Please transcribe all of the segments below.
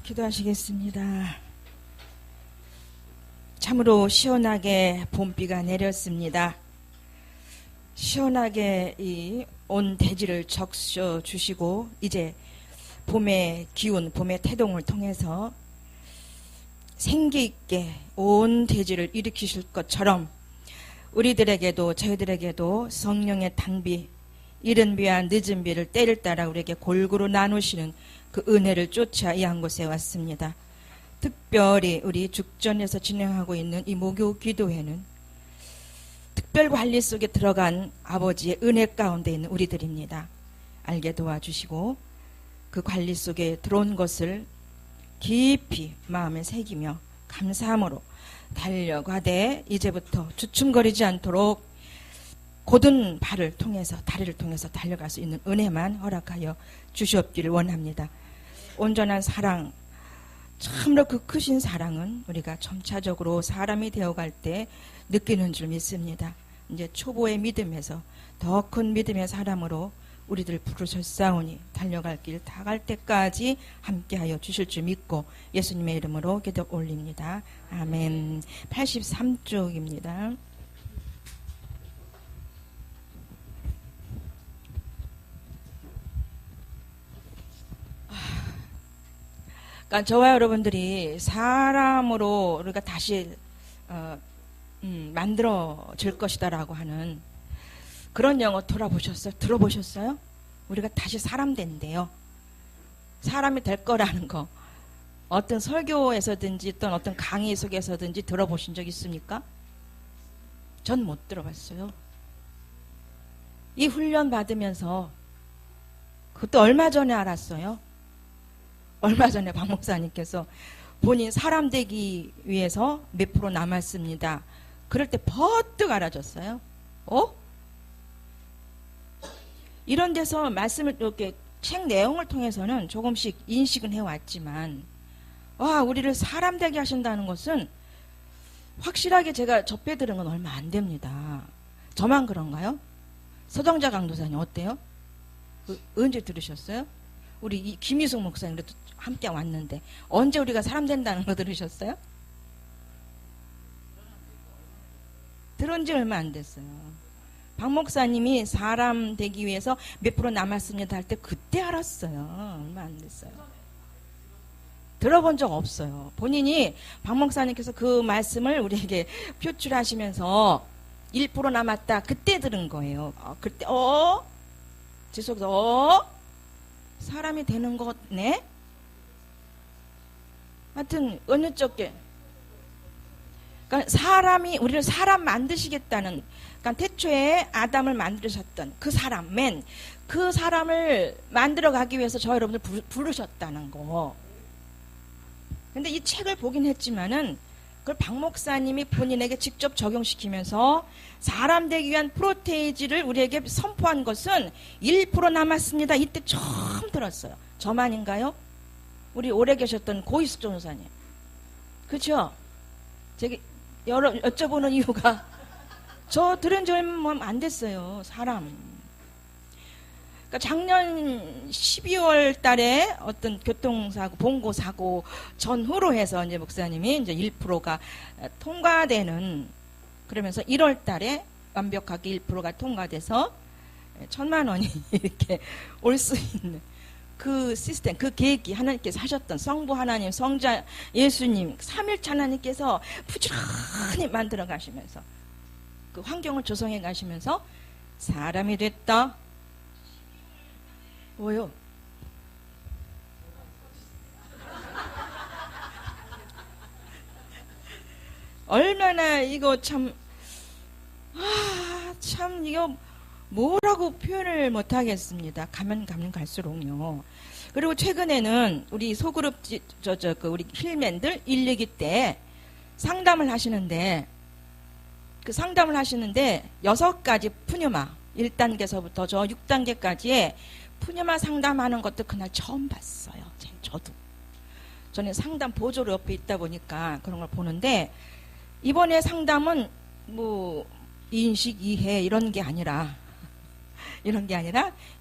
기도하시겠습니다. 참으로 시원하게 봄비가 내렸습니다. 시원하게 이 온 대지를 적셔 주시고 이제 봄의 기운, 봄의 태동을 통해서 생기 있게 온 대지를 일으키실 것처럼 우리들에게도 저희들에게도 성령의 단비, 이른 비와 늦은 비를 때를 따라 우리에게 골고루 나누시는 그 은혜를 쫓아 이 한 곳에 왔습니다. 특별히 우리 죽전에서 진행하고 있는 이 목요 기도회는 특별 관리 속에 들어간 아버지의 은혜 가운데 있는 우리들입니다. 알게 도와주시고 그 관리 속에 들어온 것을 깊이 마음에 새기며 감사함으로 달려가되 이제부터 주춤거리지 않도록 곧은 발을 통해서 다리를 통해서 달려갈 수 있는 은혜만 허락하여 주시옵기를 원합니다. 온전한 사랑, 참으로 그 크신 사랑은 우리가 점차적으로 사람이 되어갈 때 느끼는 줄 믿습니다. 이제 초보의 믿음에서 더 큰 믿음의 사람으로 우리들 부르셨사오니 달려갈 길 다 갈 때까지 함께하여 주실 줄 믿고 예수님의 이름으로 기도 올립니다. 아멘. 83쪽입니다. 그러니까 저와 여러분들이 사람으로 우리가 다시 만들어질 것이다라고 하는 그런 영어 돌아보셨어요? 들어보셨어요? 우리가 다시 사람 된대요. 사람이 될 거라는 거 어떤 설교에서든지 어떤 강의 속에서든지 들어보신 적 있습니까? 전 못 들어봤어요. 이 훈련 받으면서 그것도 얼마 전에 알았어요. 얼마 전에 박 목사님께서 본인 사람 되기 위해서 몇 프로 남았습니다. 그럴 때 버뜩 알아졌어요. 이런 데서 말씀을 이렇게 책 내용을 통해서는 조금씩 인식은 해왔지만 우리를 사람 되게 하신다는 것은 확실하게 제가 접해 들은 건 얼마 안 됩니다. 저만 그런가요? 서정자 강도사님 어때요? 언제 들으셨어요? 우리 이 김희숙 목사님도 함께 왔는데 언제 우리가 사람 된다는 거 들으셨어요? 들은 지 얼마 안 됐어요. 박 목사님이 사람 되기 위해서 몇 프로 남았습니다 할 때 그때 알았어요. 얼마 안 됐어요. 들어본 적 없어요. 본인이 박 목사님께서 그 말씀을 우리에게 표출하시면서 1% 남았다 그때 들은 거예요. 그때 제 속에서 사람이 되는 거네? 하여튼 어느 쪽에 그러니까 우리를 사람 만드시겠다는 그러니까 태초에 아담을 만드셨던 그 사람 그 사람을 만들어 가기 위해서 저 여러분들 부르셨다는 거. 근데 이 책을 보긴 했지만은 그걸 박 목사님이 본인에게 직접 적용시키면서 사람 되기 위한 프로테이지를 우리에게 선포한 것은 1% 남았습니다. 이때 처음 들었어요. 저만인가요? 우리 오래 계셨던 고이숙 전도사님. 그렇죠? 제가 여쭤보는 이유가 저 들은 지 얼마 안 됐어요. 사람. 그러니까 작년 12월 달에 어떤 교통사고, 봉고사고 전후로 해서 이제 목사님이 이제 1%가 통과되는 그러면서 1월 달에 완벽하게 1%가 통과돼서 1,000만 원이 이렇게 올 수 있는 그 시스템, 그 계획이 하나님께서 하셨던 성부 하나님, 성자 예수님, 삼일체 하나님께서 부지런히 만들어 가시면서 그 환경을 조성해 가시면서 사람이 됐다. 뭐요? 얼마나 이거 참 이거 뭐라고 표현을 못하겠습니다. 가면 갈수록요. 그리고 최근에는 우리 소그룹 우리 힐맨들 1, 2기 때 상담을 하시는데 그 상담을 하시는데 6가지 푸뉴마 1단계서부터 저 6단계까지의 푸뉴마 상담하는 것도 그날 처음 봤어요. 저도. 저는 상담 보조로 옆에 있다 보니까 그런 걸 보는데 이번에 상담은 뭐 인식, 이해 이런 게 아니라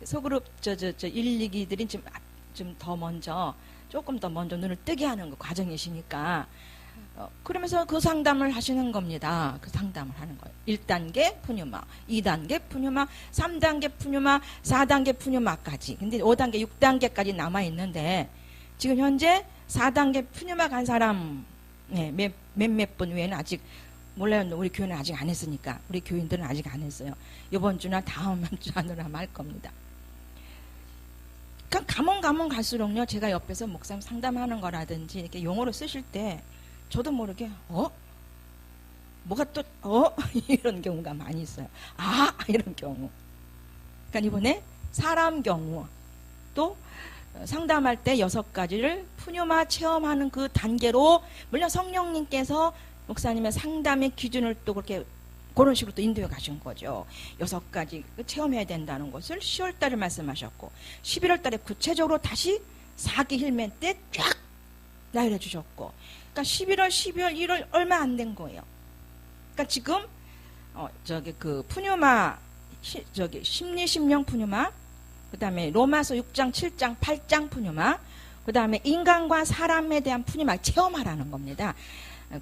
소그룹 1, 2기들이 좀 더 먼저 조금 더 먼저 눈을 뜨게 하는 그 과정이시니까 그러면서 그 상담을 하시는 겁니다. 그 상담을 하는 거예요. 1단계 푸뉴마, 2단계 푸뉴마, 3단계 푸뉴마, 4단계 푸뉴마까지. 근데 5단계, 6단계까지 남아있는데 지금 현재 4단계 푸뉴마 간 사람 몇몇 분 외에는 아직 몰라요. 우리 교회는 아직 안 했으니까. 우리 교인들은 아직 안 했어요. 이번 주나 다음 주 안으로 아마 할 겁니다. 그러니까 가면 갈수록요. 제가 옆에서 목사님 상담하는 거라든지 이렇게 용어를 쓰실 때 저도 모르게 뭐가 또 이런 경우가 많이 있어요. 이런 경우. 그러니까 이번에 사람 경우 또 상담할 때 6가지를 푸뉴마 체험하는 그 단계로 물론 성령님께서 목사님의 상담의 기준을 또 그렇게 그런 식으로 또 인도해 가신 거죠. 6가지 체험해야 된다는 것을 10월 달에 말씀하셨고 11월 달에 구체적으로 다시 4기 힐맨 때 쫙 나열해 주셨고 그러니까 11월, 12월, 1월 얼마 안 된 거예요. 그러니까 지금 그 푸뉴마 심리 심령 푸뉴마 그 다음에 로마서 6장, 7장, 8장 푸뉴마 그 다음에 인간과 사람에 대한 푸뉴마 체험하라는 겁니다.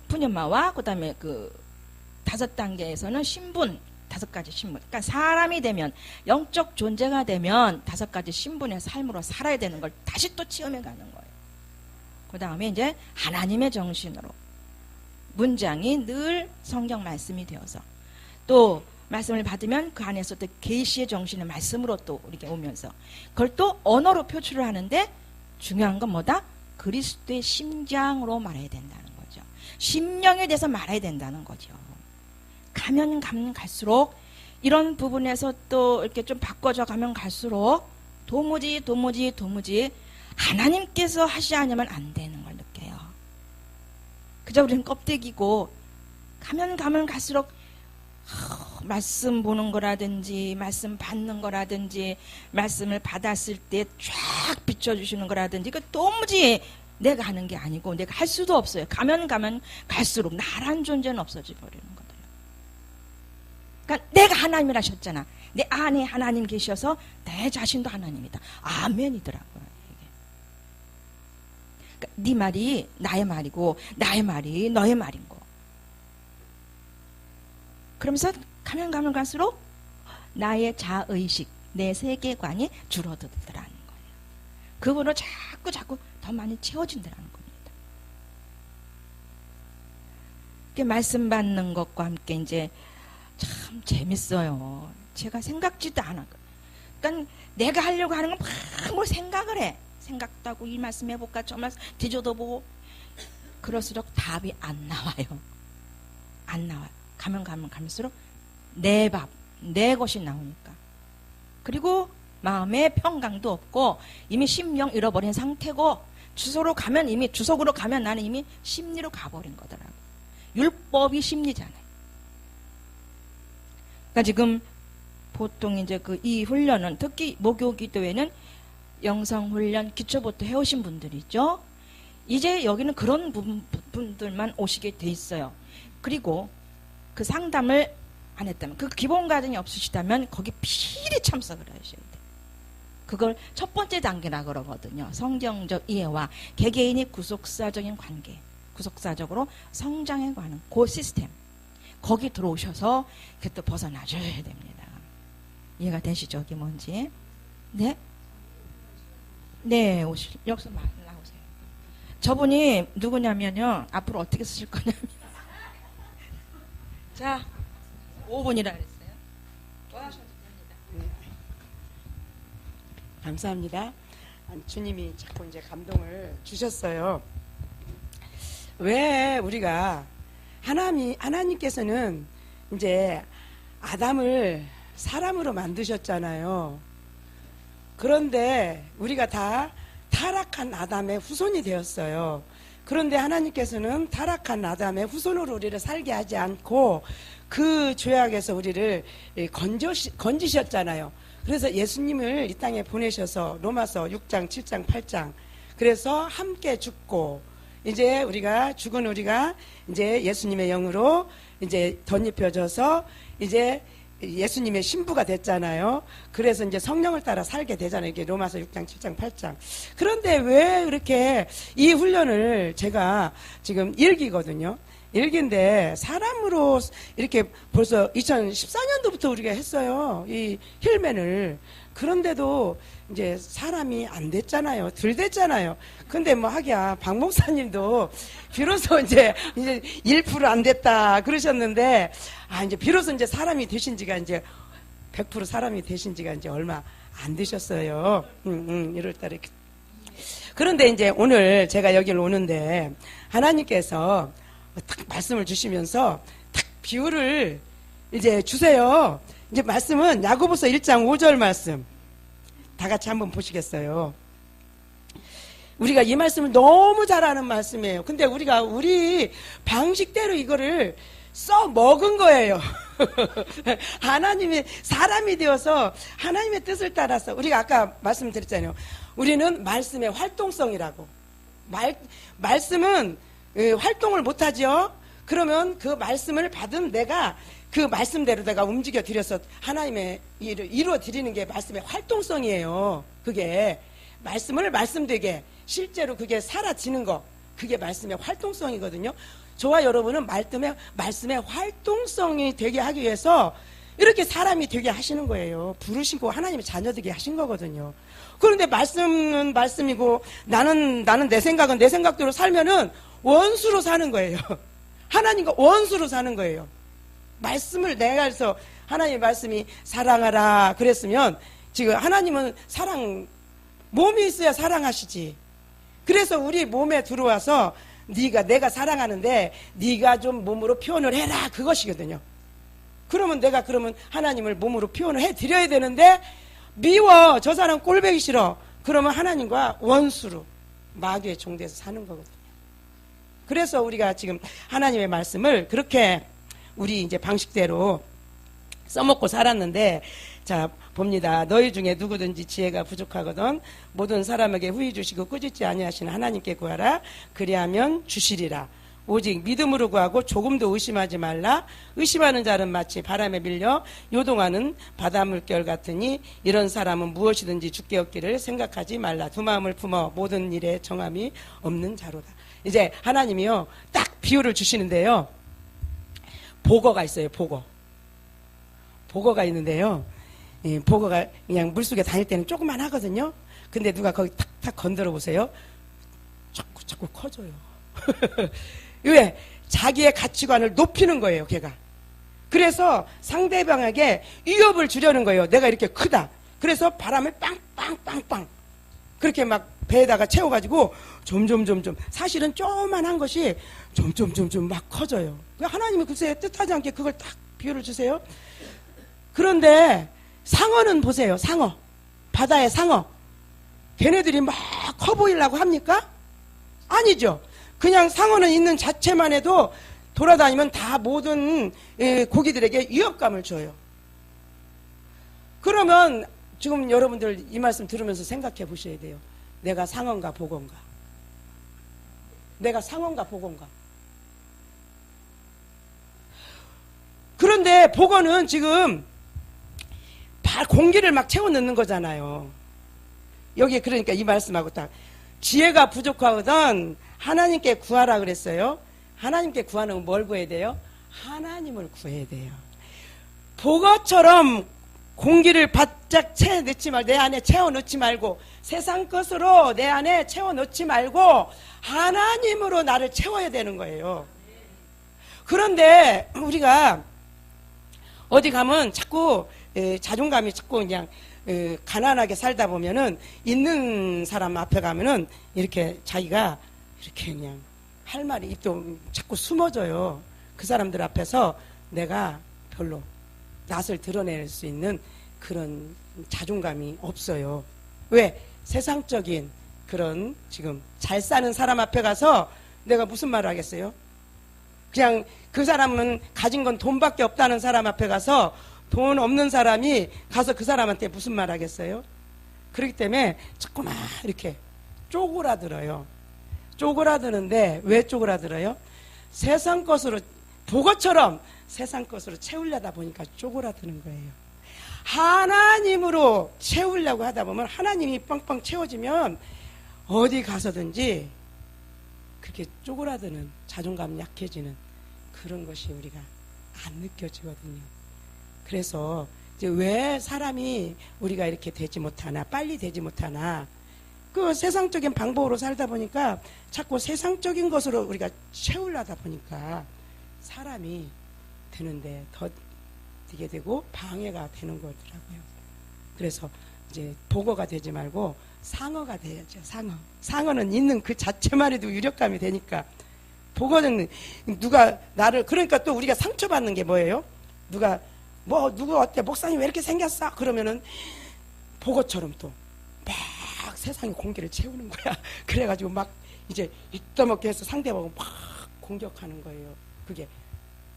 푸뉴마와 그 다음에 그 5단계에서는 신분 5가지 신분. 그러니까 사람이 되면 영적 존재가 되면 5가지 신분의 삶으로 살아야 되는 걸 다시 또 체험해 가는 거예요. 그 다음에 이제 하나님의 정신으로 문장이 늘 성경 말씀이 되어서 또 말씀을 받으면 그 안에서 또 계시의 정신의 말씀으로 또 이렇게 오면서 그걸 또 언어로 표출을 하는데 중요한 건 뭐다? 그리스도의 심장으로 말해야 된다는 거죠. 심령에 대해서 말해야 된다는 거죠. 가면 갈수록 이런 부분에서 또 이렇게 좀 바꿔져 가면 갈수록 도무지 하나님께서 하시지 않으면 안 되는 걸 느껴요. 그저 우리는 껍데기고 가면 갈수록 말씀 보는 거라든지 말씀 받는 거라든지 말씀을 받았을 때 쫙 비춰주시는 거라든지 그 도무지 내가 하는 게 아니고 내가 할 수도 없어요. 가면 갈수록 나란 존재는 없어져 버리는 거예요. 그러니까 내가 하나님을 하셨잖아. 내 안에 하나님 계셔서 내 자신도 하나님이다. 아멘이더라고요. 이게. 그러니까 네 말이 나의 말이고 나의 말이 너의 말인 거. 그러면서 가면 갈수록 나의 자의식, 내 세계관이 줄어들더라는 거예요. 그거로 자꾸 더 많이 채워진다는 겁니다. 이렇게 말씀 받는 것과 함께 이제 참 재밌어요. 제가 생각지도 않아. 그러니까 내가 하려고 하는 건 막 생각을 해. 생각도 하고 이 말씀 해볼까 저 말씀 뒤져도 보고 그럴수록 답이 안 나와요. 안 나와요. 가면 갈수록 내 밥, 내 것이 나오니까. 그리고 마음에 평강도 없고 이미 심령 잃어버린 상태고 주소로 가면 나는 이미 심리로 가버린 거더라고. 율법이 심리잖아요. 그러니까 지금 보통 이제 이 훈련은 특히 목요기도회는 영성훈련 기초부터 해오신 분들이 있죠. 이제 여기는 그런 분들만 오시게 돼 있어요. 그리고 그 상담을 안 했다면 그 기본 과정이 없으시다면 거기 필히 참석을 하셔야 돼요. 그걸 첫 번째 단계라 그러거든요. 성경적 이해와 개개인의 구속사적인 관계, 구속사적으로 성장해 가는 그 시스템. 거기 들어오셔서 그때 벗어나줘야 됩니다. 이해가 되시죠? 이게 뭔지? 네? 네, 여기서 나오세요. 저분이 누구냐면요. 앞으로 어떻게 쓰실 거냐면. 자, 5분이라 그랬어요. 좋아하셔도 됩니다. 감사합니다. 주님이 자꾸 이제 감동을 주셨어요. 왜 우리가 하나님께서는 이제 아담을 사람으로 만드셨잖아요. 그런데 우리가 다 타락한 아담의 후손이 되었어요. 그런데 하나님께서는 타락한 아담의 후손으로 우리를 살게 하지 않고 그 죄악에서 우리를 건지셨잖아요. 그래서 예수님을 이 땅에 보내셔서 로마서 6장, 7장, 8장 그래서 함께 죽고 이제 죽은 우리가 이제 예수님의 영으로 이제 덧입혀져서 이제 예수님의 신부가 됐잖아요. 그래서 이제 성령을 따라 살게 되잖아요. 이게 로마서 6장, 7장, 8장. 그런데 왜 이렇게 이 훈련을 제가 지금 일기거든요. 일기인데 사람으로 이렇게 벌써 2014년도부터 우리가 했어요. 이 힐맨을. 그런데도 이제 사람이 안 됐잖아요. 덜 됐잖아요. 근데 뭐 하기야 박 목사님도 비로소 이제 1% 안 됐다 그러셨는데 이제 비로소 이제 사람이 되신 지가 이제 100% 사람이 되신 지가 이제 얼마 안 되셨어요. 1월 달에. 그런데 이제 오늘 제가 여기를 오는데 하나님께서 딱 말씀을 주시면서 딱 비유를 이제 주세요. 이제 말씀은 야고보서 1장 5절 말씀. 다 같이 한번 보시겠어요? 우리가 이 말씀을 너무 잘 아는 말씀이에요. 근데 우리가 우리 방식대로 이거를 써 먹은 거예요. 하나님이 사람이 되어서 하나님의 뜻을 따라서 우리가 아까 말씀드렸잖아요. 우리는 말씀의 활동성이라고. 말씀은 활동을 못하죠. 그러면 그 말씀을 받은 내가 그 말씀대로 내가 움직여 드려서 하나님의 일을 이루어 드리는 게 말씀의 활동성이에요. 그게 말씀을 말씀되게 실제로 그게 사라지는 거, 그게 말씀의 활동성이거든요. 저와 여러분은 말씀의 활동성이 되게 하기 위해서 이렇게 사람이 되게 하시는 거예요. 부르시고 하나님의 자녀 되게 하신 거거든요. 그런데 말씀은 말씀이고 나는 내 생각은 내 생각대로 살면은 원수로 사는 거예요. 하나님과 원수로 사는 거예요. 말씀을 내가 해서 하나님의 말씀이 사랑하라 그랬으면 지금 하나님은 몸이 있어야 사랑하시지. 그래서 우리 몸에 들어와서 내가 사랑하는데 네가 좀 몸으로 표현을 해라 그것이거든요. 그러면 그러면 하나님을 몸으로 표현을 해드려야 되는데 미워 저 사람 꼴보기 싫어 그러면 하나님과 원수로 마귀의 종돼서 사는 거거든요. 그래서 우리가 지금 하나님의 말씀을 그렇게 우리 이제 방식대로 써먹고 살았는데 자 봅니다. 너희 중에 누구든지 지혜가 부족하거든 모든 사람에게 후히 주시고 꾸짖지 아니하시는 하나님께 구하라. 그리하면 주시리라. 오직 믿음으로 구하고 조금도 의심하지 말라. 의심하는 자는 마치 바람에 밀려 요동하는 바닷물결 같으니 이런 사람은 무엇이든지 죽게 얻기를 생각하지 말라. 두 마음을 품어 모든 일에 정함이 없는 자로다. 이제 하나님이요 딱 비유를 주시는데요. 보거가 있어요. 보거가 있는데요. 보거가 그냥 물속에 다닐 때는 조그만 하거든요. 근데 누가 거기 탁탁 건드려 보세요. 자꾸 커져요. 왜? 자기의 가치관을 높이는 거예요, 걔가. 그래서 상대방에게 위협을 주려는 거예요. 내가 이렇게 크다. 그래서 바람을 빵빵빵빵 그렇게 막 배에다가 채워가지고 점점 사실은 조그만한 것이 점점 막 커져요. 하나님이 글쎄 뜻하지 않게 그걸 딱 비유를 주세요. 그런데 상어는 보세요. 상어. 바다의 상어. 걔네들이 막 커 보이려고 합니까? 아니죠. 그냥 상어는 있는 자체만 해도 돌아다니면 다 모든 고기들에게 위협감을 줘요. 그러면 지금 여러분들 이 말씀 들으면서 생각해 보셔야 돼요. 내가 상어인가 보건가? 내가 상어인가 보건가? 그런데 보건은 지금 공기를 막 채워 넣는 거잖아요. 여기 그러니까 이 말씀하고 딱 지혜가 부족하거든 하나님께 구하라 그랬어요. 하나님께 구하는 뭘 구해야 돼요? 하나님을 구해야 돼요. 보거처럼 공기를 바짝 채워 넣지 말고 내 안에 채워 넣지 말고 세상 것으로 내 안에 채워 넣지 말고 하나님으로 나를 채워야 되는 거예요. 그런데 우리가 어디 가면 자꾸 자존감이 자꾸 그냥 가난하게 살다 보면은 있는 사람 앞에 가면은 이렇게 자기가 이렇게 그냥 할 말이 입도 자꾸 숨어져요. 그 사람들 앞에서 내가 별로 낯을 드러낼 수 있는 그런 자존감이 없어요. 왜? 세상적인 그런 지금 잘 사는 사람 앞에 가서 내가 무슨 말을 하겠어요? 그냥 그 사람은 가진 건 돈밖에 없다는 사람 앞에 가서 돈 없는 사람이 가서 그 사람한테 무슨 말 하겠어요? 그렇기 때문에 자꾸만 이렇게 쪼그라들어요. 쪼그라드는데 왜 쪼그라들어요? 세상 것으로 보거처럼 세상 것으로 채우려다 보니까 쪼그라드는 거예요. 하나님으로 채우려고 하다 보면 하나님이 뻥뻥 채워지면 어디 가서든지 그렇게 쪼그라드는, 자존감 약해지는 그런 것이 우리가 안 느껴지거든요. 그래서 이제 왜 사람이 우리가 이렇게 되지 못하나, 빨리 되지 못하나, 그 세상적인 방법으로 살다 보니까 자꾸 세상적인 것으로 우리가 채우려다 보니까 사람이 되는데 더디게 되고 방해가 되는 거더라고요. 그래서 이제 보거가 되지 말고 상어가 돼야죠. 상어는 있는 그 자체만 해도 유력감이 되니까. 보거는 누가 나를, 그러니까 또 우리가 상처받는 게 뭐예요? 누구 어때? 목사님 왜 이렇게 생겼어? 그러면은 보거처럼 또 막 세상의 공기를 채우는 거야. 그래가지고 막 이제 입더먹게 해서 상대방을 막 공격하는 거예요. 그게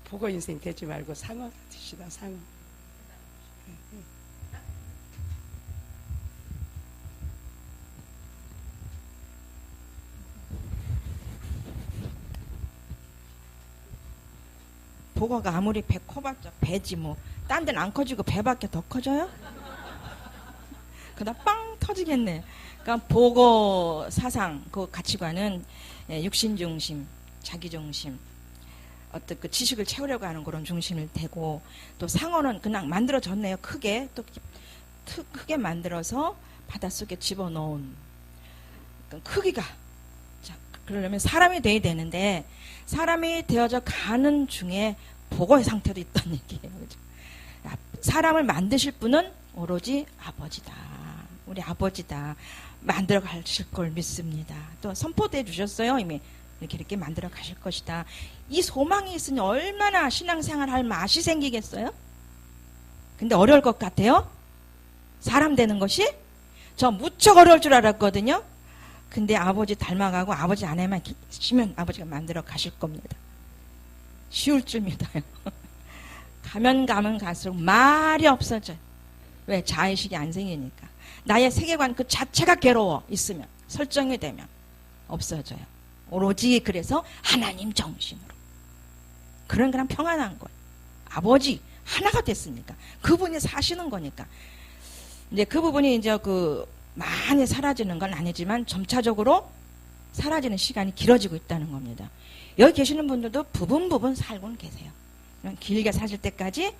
보거 인생 되지 말고 상어 되시다, 상어. 보거가 아무리 배 커봤자 배지 뭐. 딴 데는 안 커지고 배밖에 더 커져요? 그러다 빵 터지겠네. 그러니까 보거 사상, 그 가치관은 육신 중심, 자기 중심, 어떤 그 지식을 채우려고 하는 그런 중심일 테고, 또 상어는 그냥 만들어졌네요. 크게 또 크게 만들어서 바닷속에 집어넣은 크기가. 자, 그러려면 사람이 돼야 되는데 사람이 되어져 가는 중에 보거의 상태도 있다는 얘기예요. 그죠? 사람을 만드실 분은 오로지 아버지다. 우리 아버지다. 만들어 가실 걸 믿습니다. 또 선포도 해주셨어요. 이미 이렇게 만들어 가실 것이다. 이 소망이 있으니 얼마나 신앙생활 할 맛이 생기겠어요? 근데 어려울 것 같아요? 사람 되는 것이? 저 무척 어려울 줄 알았거든요. 근데 아버지 닮아가고 아버지 안에만 계시면 아버지가 만들어 가실 겁니다. 쉬울 줄 믿어요. 가면 갈수록 말이 없어져요. 왜? 자의식이 안 생기니까. 나의 세계관 그 자체가 괴로워 있으면, 설정이 되면 없어져요. 오로지 그래서 하나님 정신으로. 그런 평안한 거예요. 아버지 하나가 됐으니까. 그분이 사시는 거니까. 이제 그 부분이 이제 많이 사라지는 건 아니지만 점차적으로 사라지는 시간이 길어지고 있다는 겁니다. 여기 계시는 분들도 부분 살고는 계세요. 길게 사실 때까지,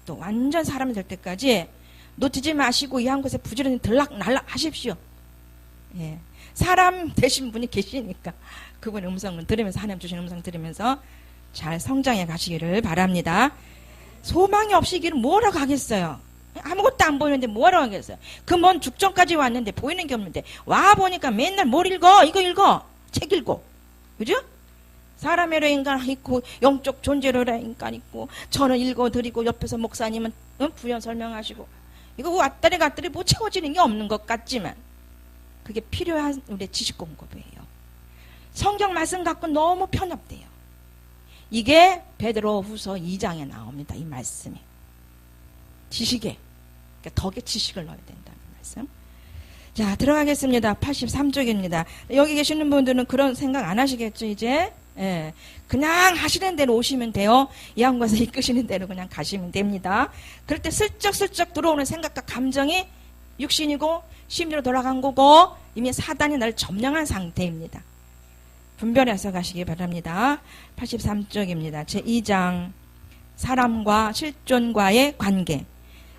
또 완전 사람이 될 때까지 놓치지 마시고 이 한 곳에 부지런히 들락날락 하십시오. 예. 사람 되신 분이 계시니까 그분의 음성을 들으면서, 하나님 주신 음성 들으면서 잘 성장해 가시기를 바랍니다. 소망이 없이 길은 뭐라고 하겠어요? 아무것도 안 보이는데 뭐라고 하겠어요? 그 먼 죽전까지 왔는데 보이는 게 없는데 와 보니까 맨날 뭘 읽어? 이거 읽어. 책 읽고. 그죠? 사람의로 인간 있고 영적 존재로라 인간 있고, 저는 읽어드리고 옆에서 목사님은 부연 설명하시고, 이거 왔다리 갔다리 뭐 채워지는 게 없는 것 같지만 그게 필요한 우리 지식 공급이에요. 성경 말씀 갖고 너무 편협돼요. 이게 베드로후서 2장에 나옵니다. 이 말씀이. 지식에, 그러니까 덕에 지식을 넣어야 된다는 말씀. 자, 들어가겠습니다. 83쪽입니다. 여기 계시는 분들은 그런 생각 안 하시겠죠, 이제? 예. 그냥 하시는 대로 오시면 돼요. 이 양반에서 이끄시는 대로 그냥 가시면 됩니다. 그럴 때 슬쩍슬쩍 들어오는 생각과 감정이 육신이고 심리로 돌아간 거고 이미 사단이 나를 점령한 상태입니다. 분별해서 가시기 바랍니다. 83쪽입니다. 제2장 사람과 실존과의 관계.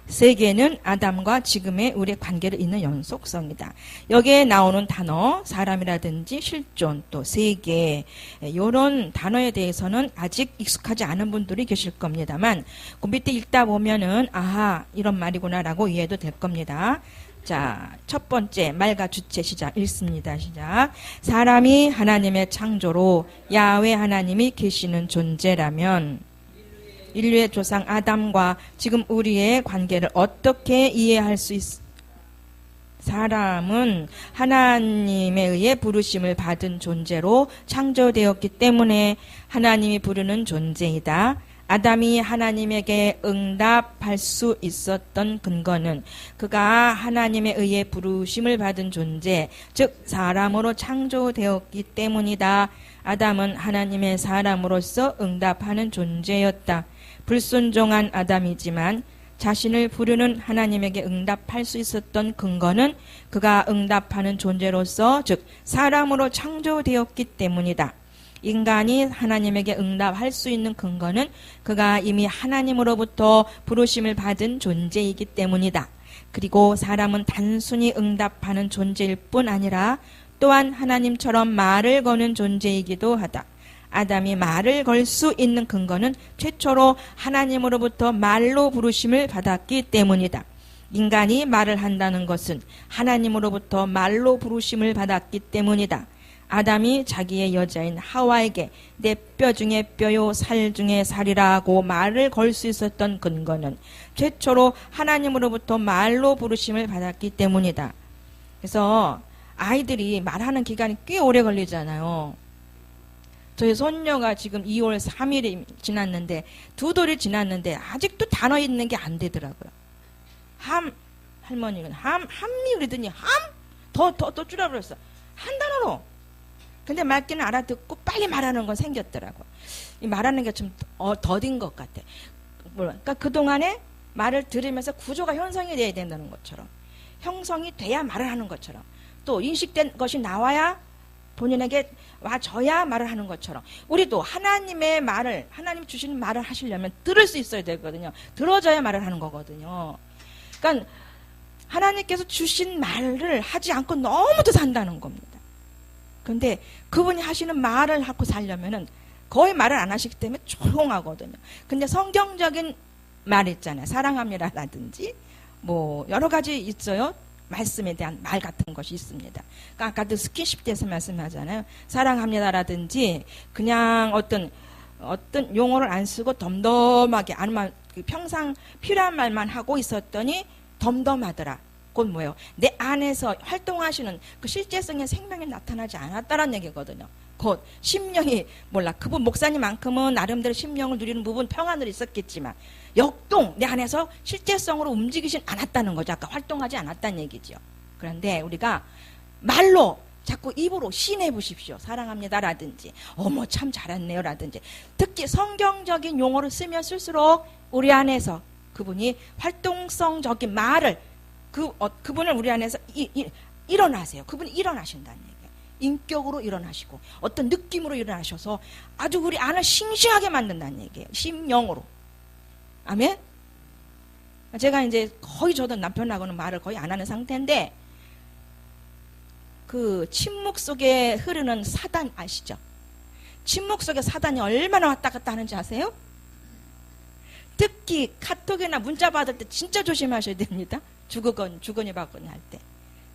세계는 아담과 지금의 우리의 관계를 잇는 연속성이다. 여기에 나오는 단어, 사람이라든지 실존, 또 세계, 이런 단어에 대해서는 아직 익숙하지 않은 분들이 계실 겁니다만 그 밑에 읽다 보면은 아하, 이런 말이구나라고 이해도 될 겁니다. 자, 첫 번째 말과 주체 시작 읽습니다. 시작. 사람이 하나님의 창조로 야훼 하나님이 계시는 존재라면 인류의 조상 아담과 지금 우리의 관계를 어떻게 이해할 수 사람은 하나님에 의해 부르심을 받은 존재로 창조되었기 때문에 하나님이 부르는 존재이다. 아담이 하나님에게 응답할 수 있었던 근거는 그가 하나님에 의해 부르심을 받은 존재, 즉 사람으로 창조되었기 때문이다. 아담은 하나님의 사람으로서 응답하는 존재였다. 불순종한 아담이지만 자신을 부르는 하나님에게 응답할 수 있었던 근거는 그가 응답하는 존재로서, 즉 사람으로 창조되었기 때문이다. 인간이 하나님에게 응답할 수 있는 근거는 그가 이미 하나님으로부터 부르심을 받은 존재이기 때문이다. 그리고 사람은 단순히 응답하는 존재일 뿐 아니라 또한 하나님처럼 말을 거는 존재이기도 하다. 아담이 말을 걸 수 있는 근거는 최초로 하나님으로부터 말로 부르심을 받았기 때문이다. 인간이 말을 한다는 것은 하나님으로부터 말로 부르심을 받았기 때문이다. 아담이 자기의 여자인 하와에게 내 뼈 중에 뼈요 살 중에 살이라고 말을 걸 수 있었던 근거는 최초로 하나님으로부터 말로 부르심을 받았기 때문이다. 그래서 아이들이 말하는 기간이 꽤 오래 걸리잖아요. 저희 손녀가 지금 2월 3일이 지났는데, 두 돌이 지났는데 아직도 단어 있는 게 안 되더라고요. 할머니는 함이 그러더니 더 줄여버렸어. 한 단어로. 근데 말귀는 알아듣고 빨리 말하는 건 생겼더라고. 이 말하는 게 좀 더딘 것 같아. 그러니까 그동안에 말을 들으면서 구조가 형성이 돼야 된다는 것처럼, 형성이 돼야 말을 하는 것처럼, 또 인식된 것이 나와야 본인에게 와줘야 말을 하는 것처럼, 우리도 하나님의 말을, 하나님 주시는 말을 하시려면 들을 수 있어야 되거든요. 들어줘야 말을 하는 거거든요. 그러니까 하나님께서 주신 말을 하지 않고 너무도 산다는 겁니다. 그런데 그분이 하시는 말을 하고 살려면은 거의 말을 안 하시기 때문에 조용하거든요. 근데 성경적인 말 있잖아요. 사랑합니다라든지 뭐 여러 가지 있어요. 말씀에 대한 말 같은 것이 있습니다. 그러니까 아까도 스킨십 대해서 말씀하잖아요. 사랑합니다라든지 그냥 어떤 용어를 안 쓰고 덤덤하게, 아니면 평상 필요한 말만 하고 있었더니 덤덤하더라. 그건 뭐예요? 내 안에서 활동하시는 그 실제성의 생명이 나타나지 않았다는 얘기거든요. 곧 심령이, 몰라, 그분 목사님만큼은 나름대로 심령을 누리는 부분 평안으로 있었겠지만 역동 내 안에서 실제성으로 움직이진 않았다는 거죠. 아까 활동하지 않았다는 얘기죠. 그런데 우리가 말로 자꾸 입으로 시인해 보십시오. 사랑합니다라든지 어머 참 잘했네요 라든지, 특히 성경적인 용어를 쓰면 쓸수록 우리 안에서 그분이 활동성적인 말을 그분을 우리 안에서 일어나세요. 그분이 일어나신다는 얘기예요. 인격으로 일어나시고 어떤 느낌으로 일어나셔서 아주 우리 안을 싱싱하게 만든다는 얘기예요. 심령으로. 아멘? 제가 이제 거의 저도 남편하고는 말을 거의 안 하는 상태인데, 그 침묵 속에 흐르는 사단 아시죠? 침묵 속에 사단이 얼마나 왔다 갔다 하는지 아세요? 특히 카톡이나 문자 받을 때 진짜 조심하셔야 됩니다. 주거니 받거니 할 때.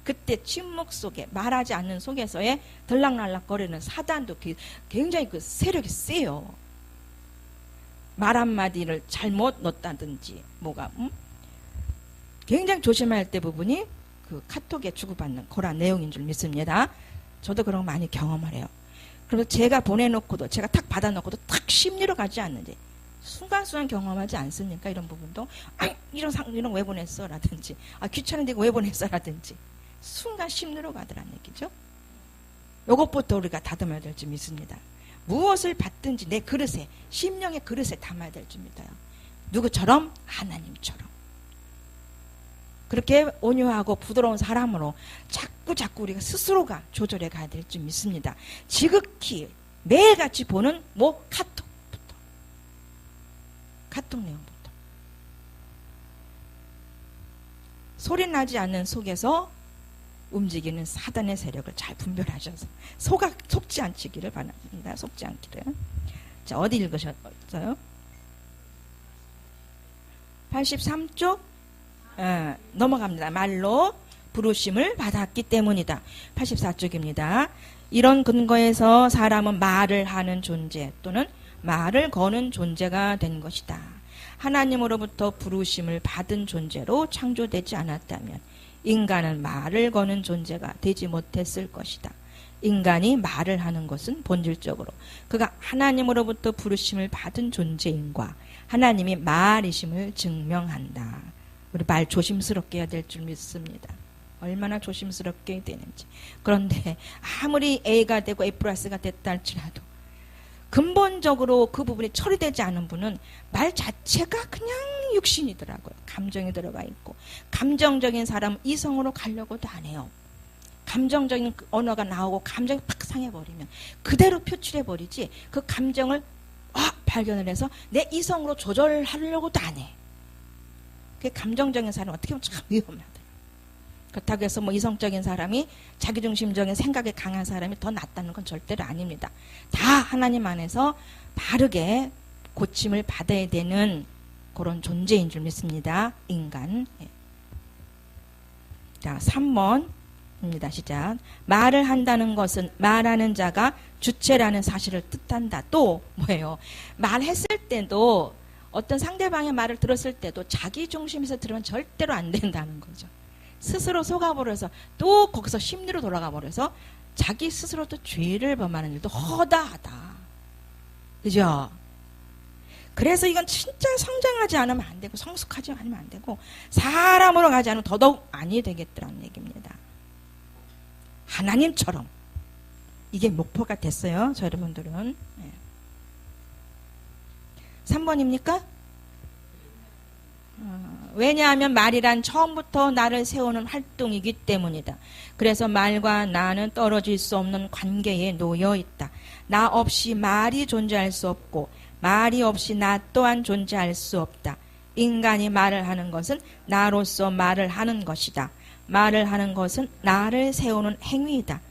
그때 침묵 속에, 말하지 않는 속에서의 들락날락거리는 사단도 굉장히 그 세력이 세요. 말 한마디를 잘못 넣었다든지 뭐가 굉장히 조심할 때 부분이 그 카톡에 주고받는 그런 내용인 줄 믿습니다. 저도 그런 거 많이 경험을 해요. 그래서 제가 보내놓고도, 제가 탁 받아놓고도 탁 심리로 가지 않는지 순간순간 경험하지 않습니까? 이런 부분도 이런 왜 보냈어? 라든지 귀찮은데 왜 보냈어? 라든지 순간 심리로 가더라는 얘기죠. 요것부터 우리가 다듬어야 될 줄 믿습니다. 무엇을 받든지 내 그릇에, 심령의 그릇에 담아야 될 줄 믿어요. 누구처럼? 하나님처럼. 그렇게 온유하고 부드러운 사람으로 자꾸 우리가 스스로가 조절해 가야 될 줄 믿습니다. 지극히 매일같이 보는 카톡 내용부터. 소리 나지 않는 속에서 움직이는 사단의 세력을 잘 분별하셔서 속지 않기를 바랍니다. 속지 않기를. 자, 어디 읽으셨어요? 83쪽? 넘어갑니다. 말로 부르심을 받았기 때문이다. 84쪽입니다. 이런 근거에서 사람은 말을 하는 존재 또는 말을 거는 존재가 된 것이다. 하나님으로부터 부르심을 받은 존재로 창조되지 않았다면 인간은 말을 거는 존재가 되지 못했을 것이다. 인간이 말을 하는 것은 본질적으로 그가 하나님으로부터 부르심을 받은 존재인과 하나님이 말이심을 증명한다. 우리 말 조심스럽게 해야 될 줄 믿습니다. 얼마나 조심스럽게 해야 되는지. 그런데 아무리 A가 되고 A 플러스가 됐다 할지라도 근본적으로 그 부분이 처리되지 않은 분은 말 자체가 그냥 육신이더라고요. 감정이 들어가 있고, 감정적인 사람은 이성으로 가려고도 안 해요. 감정적인 언어가 나오고 감정이 팍 상해버리면 그대로 표출해버리지, 그 감정을 발견을 해서 내 이성으로 조절하려고도 안 해. 그게 감정적인 사람은 어떻게 보면 참 위험하다. 그렇다고 해서 뭐 이성적인 사람이, 자기중심적인 생각이 강한 사람이 더 낫다는 건 절대로 아닙니다. 다 하나님 안에서 바르게 고침을 받아야 되는 그런 존재인 줄 믿습니다. 인간. 자, 3번입니다. 시작. 말을 한다는 것은 말하는 자가 주체라는 사실을 뜻한다. 또 뭐예요? 말했을 때도, 어떤 상대방의 말을 들었을 때도 자기 중심에서 들으면 절대로 안 된다는 거죠. 스스로 속아버려서 또 거기서 심리로 돌아가 버려서 자기 스스로도 죄를 범하는 일도 허다하다. 그죠? 그래서 이건 진짜 성장하지 않으면 안 되고, 성숙하지 않으면 안 되고, 사람으로 가지 않으면 더더욱 아니 되겠더라는 얘기입니다. 하나님처럼. 이게 목표가 됐어요. 저 여러분들은. 3번입니까? 왜냐하면 말이란 처음부터 나를 세우는 활동이기 때문이다. 그래서 말과 나는 떨어질 수 없는 관계에 놓여 있다. 나 없이 말이 존재할 수 없고, 말이 없이 나 또한 존재할 수 없다. 인간이 말을 하는 것은 나로서 말을 하는 것이다. 말을 하는 것은 나를 세우는 행위이다.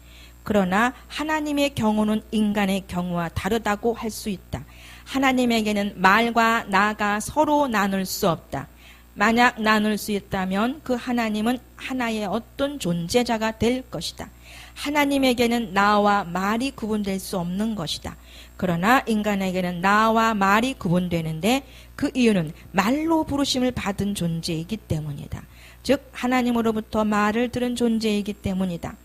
그러나 하나님의 경우는 인간의 경우와 다르다고 할 수 있다. 하나님에게는 말과 나가 서로 나눌 수 없다. 만약 나눌 수 있다면 그 하나님은 하나의 어떤 존재자가 될 것이다. 하나님에게는 나와 말이 구분될 수 없는 것이다. 그러나 인간에게는 나와 말이 구분되는데, 그 이유는 말로 부르심을 받은 존재이기 때문이다. 즉 하나님으로부터 말을 들은 존재이기 때문이다.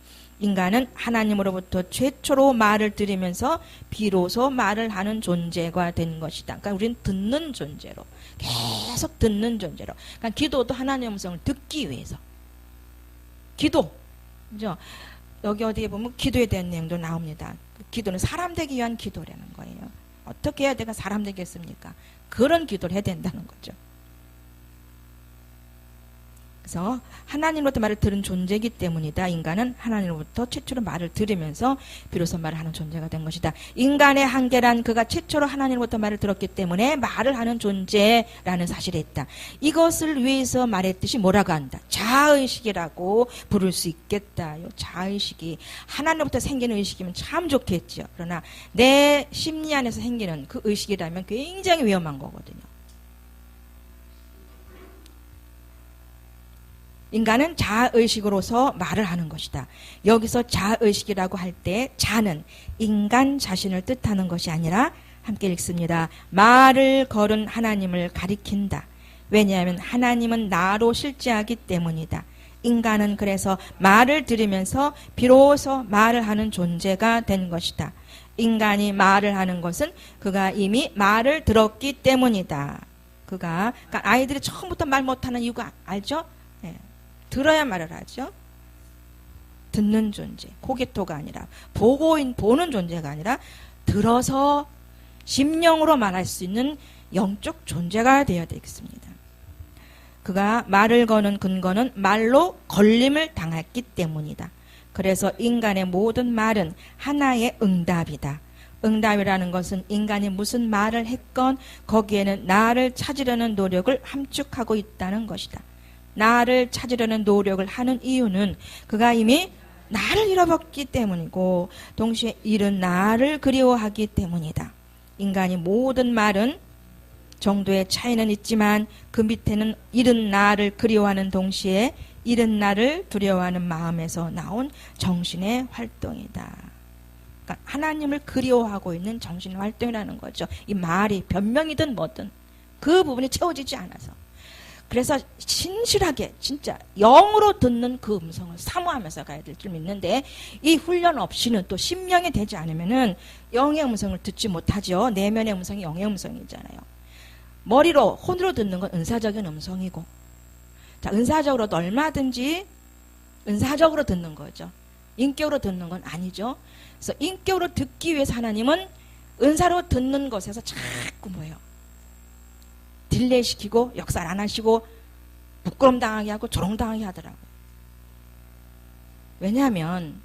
인간은 하나님으로부터 최초로 말을 들으면서 비로소 말을 하는 존재가 된 것이다. 그러니까 우리는 듣는 존재로, 계속 듣는 존재로. 그러니까 기도도 하나님의 음성을 듣기 위해서. 기도, 그죠? 여기 어디에 보면 기도에 대한 내용도 나옵니다. 기도는 사람 되기 위한 기도라는 거예요. 어떻게 해야 내가 사람 되겠습니까? 그런 기도를 해야 된다는 거죠. 그래서 하나님으로부터 말을 들은 존재이기 때문이다. 인간은 하나님으로부터 최초로 말을 들으면서 비로소 말을 하는 존재가 된 것이다. 인간의 한계란 그가 최초로 하나님으로부터 말을 들었기 때문에 말을 하는 존재라는 사실이 있다. 이것을 위해서 말했듯이 뭐라고 한다? 자아의식이라고 부를 수 있겠다. 이 자아의식이 하나님으로부터 생기는 의식이면 참 좋겠죠. 그러나 내 심리 안에서 생기는 그 의식이라면 굉장히 위험한 거거든요. 인간은 자아의식으로서 말을 하는 것이다. 여기서 자아의식이라고 할 때 자는 인간 자신을 뜻하는 것이 아니라, 함께 읽습니다. 말을 걸은 하나님을 가리킨다. 왜냐하면 하나님은 나로 실제하기 때문이다. 인간은 그래서 말을 들으면서 비로소 말을 하는 존재가 된 것이다. 인간이 말을 하는 것은 그가 이미 말을 들었기 때문이다. 그러니까 아이들이 처음부터 말 못하는 이유가 알죠? 네. 들어야 말을 하죠. 듣는 존재, 고개토가 아니라, 보는 존재가 아니라 들어서 심령으로 말할 수 있는 영적 존재가 되어야 되겠습니다. 그가 말을 거는 근거는 말로 걸림을 당했기 때문이다. 그래서 인간의 모든 말은 하나의 응답이다. 응답이라는 것은 인간이 무슨 말을 했건 거기에는 나를 찾으려는 노력을 함축하고 있다는 것이다. 나를 찾으려는 노력을 하는 이유는 그가 이미 나를 잃어버렸기 때문이고, 동시에 잃은 나를 그리워하기 때문이다. 인간이 모든 말은 정도의 차이는 있지만 그 밑에는 잃은 나를 그리워하는 동시에 잃은 나를 두려워하는 마음에서 나온 정신의 활동이다. 그러니까 하나님을 그리워하고 있는 정신의 활동이라는 거죠. 이 말이 변명이든 뭐든 그 부분이 채워지지 않아서. 그래서 신실하게 진짜 영으로 듣는 그 음성을 사모하면서 가야 될 줄 믿는데, 이 훈련 없이는 또 심령이 되지 않으면은 영의 음성을 듣지 못하죠. 내면의 음성이 영의 음성이잖아요. 머리로, 혼으로 듣는 건 은사적인 음성이고, 자, 은사적으로도 얼마든지 은사적으로 듣는 거죠. 인격으로 듣는 건 아니죠. 그래서 인격으로 듣기 위해서 하나님은 은사로 듣는 것에서 자꾸 뭐예요? 딜레이 시키고 역살 안 하시고 부끄럼 당하게 하고 조롱당하게 하더라고요. 왜냐하면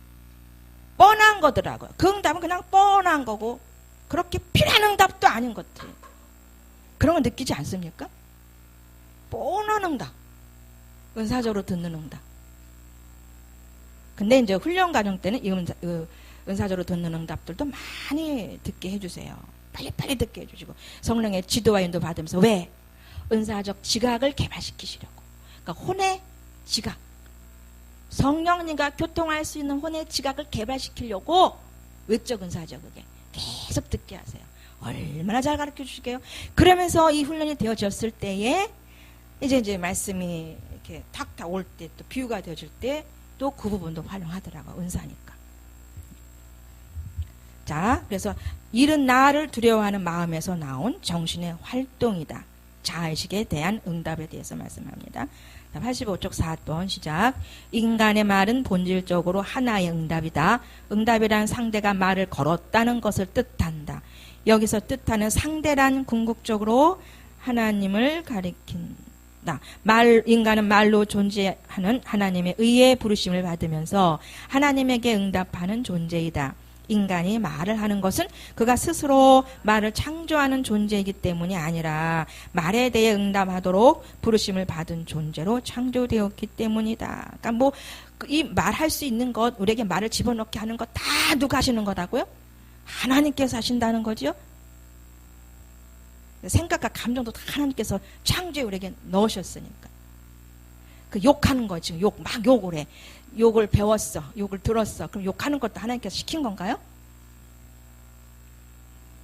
뻔한 거더라고요. 그 응답은 그냥 뻔한 거고 그렇게 필요한 응답도 아닌 것들. 그런 거 느끼지 않습니까? 뻔한 응답. 은사적으로 듣는 응답. 근데 이제 훈련 과정 때는 이 은사적으로 듣는 응답들도 많이 듣게 해주세요. 빨리빨리 듣게 해주시고 성령의 지도와 인도 받으면서 왜? 은사적 지각을 개발시키시려고. 그러니까 혼의 지각. 성령님과 교통할 수 있는 혼의 지각을 개발시키려고 외적 은사죠. 그게 계속 듣게 하세요. 얼마나 잘 가르쳐 주시게요. 그러면서 이 훈련이 되어졌을 때에 이제 말씀이 이렇게 탁탁 올 때 또 비유가 되어질 때 또 그 부분도 활용하더라고. 은사니까. 자, 그래서 이른 나를 두려워하는 마음에서 나온 정신의 활동이다. 자의식에 대한 응답에 대해서 말씀합니다. 85쪽 4번 시작. 인간의 말은 본질적으로 하나의 응답이다. 응답이란 상대가 말을 걸었다는 것을 뜻한다. 여기서 뜻하는 상대란 궁극적으로 하나님을 가리킨다. 인간은 말로 존재하는 하나님의 의의 부르심을 받으면서 하나님에게 응답하는 존재이다. 인간이 말을 하는 것은 그가 스스로 말을 창조하는 존재이기 때문이 아니라 말에 대해 응답하도록 부르심을 받은 존재로 창조되었기 때문이다. 그러니까 뭐 이 말할 수 있는 것, 우리에게 말을 집어넣게 하는 것 다 누가 하시는 거다고요? 하나님께서 하신다는 거죠. 생각과 감정도 다 하나님께서 창조에 우리에게 넣으셨으니까. 그 욕하는 거 지금 막 욕을 해. 욕을 배웠어. 욕을 들었어. 그럼 욕하는 것도 하나님께서 시킨 건가요?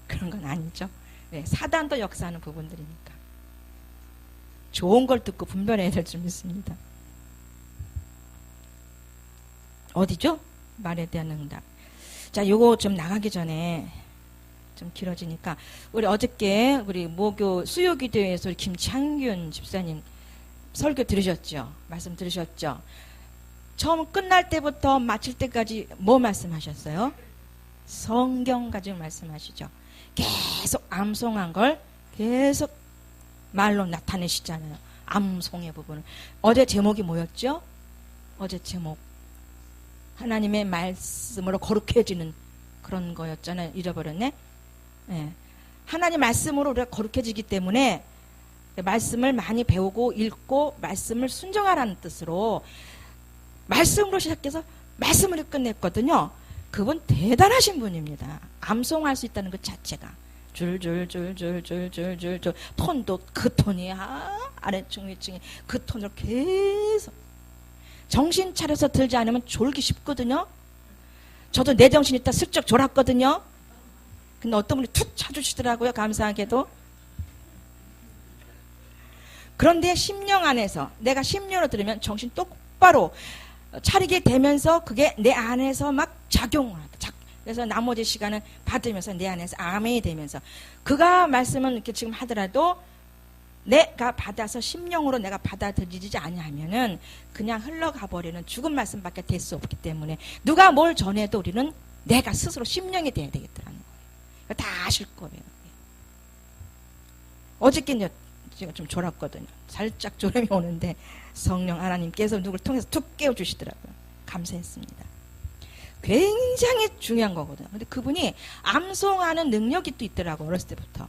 그런 건 아니죠. 네, 사단도 역사하는 부분들이니까. 좋은 걸 듣고 분별해야 될 줄 믿습니다. 어디죠? 말에 대한 응답. 자, 요거 좀 나가기 전에 좀 길어지니까 우리 어저께 우리 모교 수요기도에서 우리 김창균 집사님 설교 들으셨죠? 말씀 들으셨죠? 처음 끝날 때부터 마칠 때까지 뭐 말씀하셨어요? 성경 가지고 말씀하시죠. 계속 암송한 걸 계속 말로 나타내시잖아요. 암송의 부분을. 어제 제목이 뭐였죠? 어제 제목 하나님의 말씀으로 거룩해지는 그런 거였잖아요. 잊어버렸네. 네. 하나님 말씀으로 우리가 거룩해지기 때문에 말씀을 많이 배우고 읽고 말씀을 순종하라는 뜻으로 말씀으로 시작해서 말씀으로 끝냈거든요. 그분 대단하신 분입니다. 암송할 수 있다는 것 자체가. 줄줄줄줄줄줄줄 톤도 그 톤이야. 아래층 위층이 그 톤으로 계속. 정신 차려서 들지 않으면 졸기 쉽거든요. 저도 내 정신 있다 슬쩍 졸았거든요. 근데 어떤 분이 툭 쳐주시더라고요. 감사하게도. 그런데 심령 안에서 내가 심령으로 들으면 정신 똑바로 차리게 되면서 그게 내 안에서 막 작용을 하다. 그래서 나머지 시간은 받으면서 내 안에서 아멘이 되면서 그가 말씀은 이렇게 지금 하더라도 내가 받아서 심령으로 내가 받아들이지 아니하면은 그냥 흘러가 버리는 죽은 말씀밖에 될 수 없기 때문에 누가 뭘 전해도 우리는 내가 스스로 심령이 돼야 되겠더라는 거예요. 다 아실 거예요. 어저께 제가 좀 졸았거든요. 살짝 졸음이 오는데 성령 하나님께서 누굴 통해서 툭 깨워주시더라고요. 감사했습니다. 굉장히 중요한 거거든요. 근데 그분이 암송하는 능력이 또 있더라고요. 어렸을 때부터.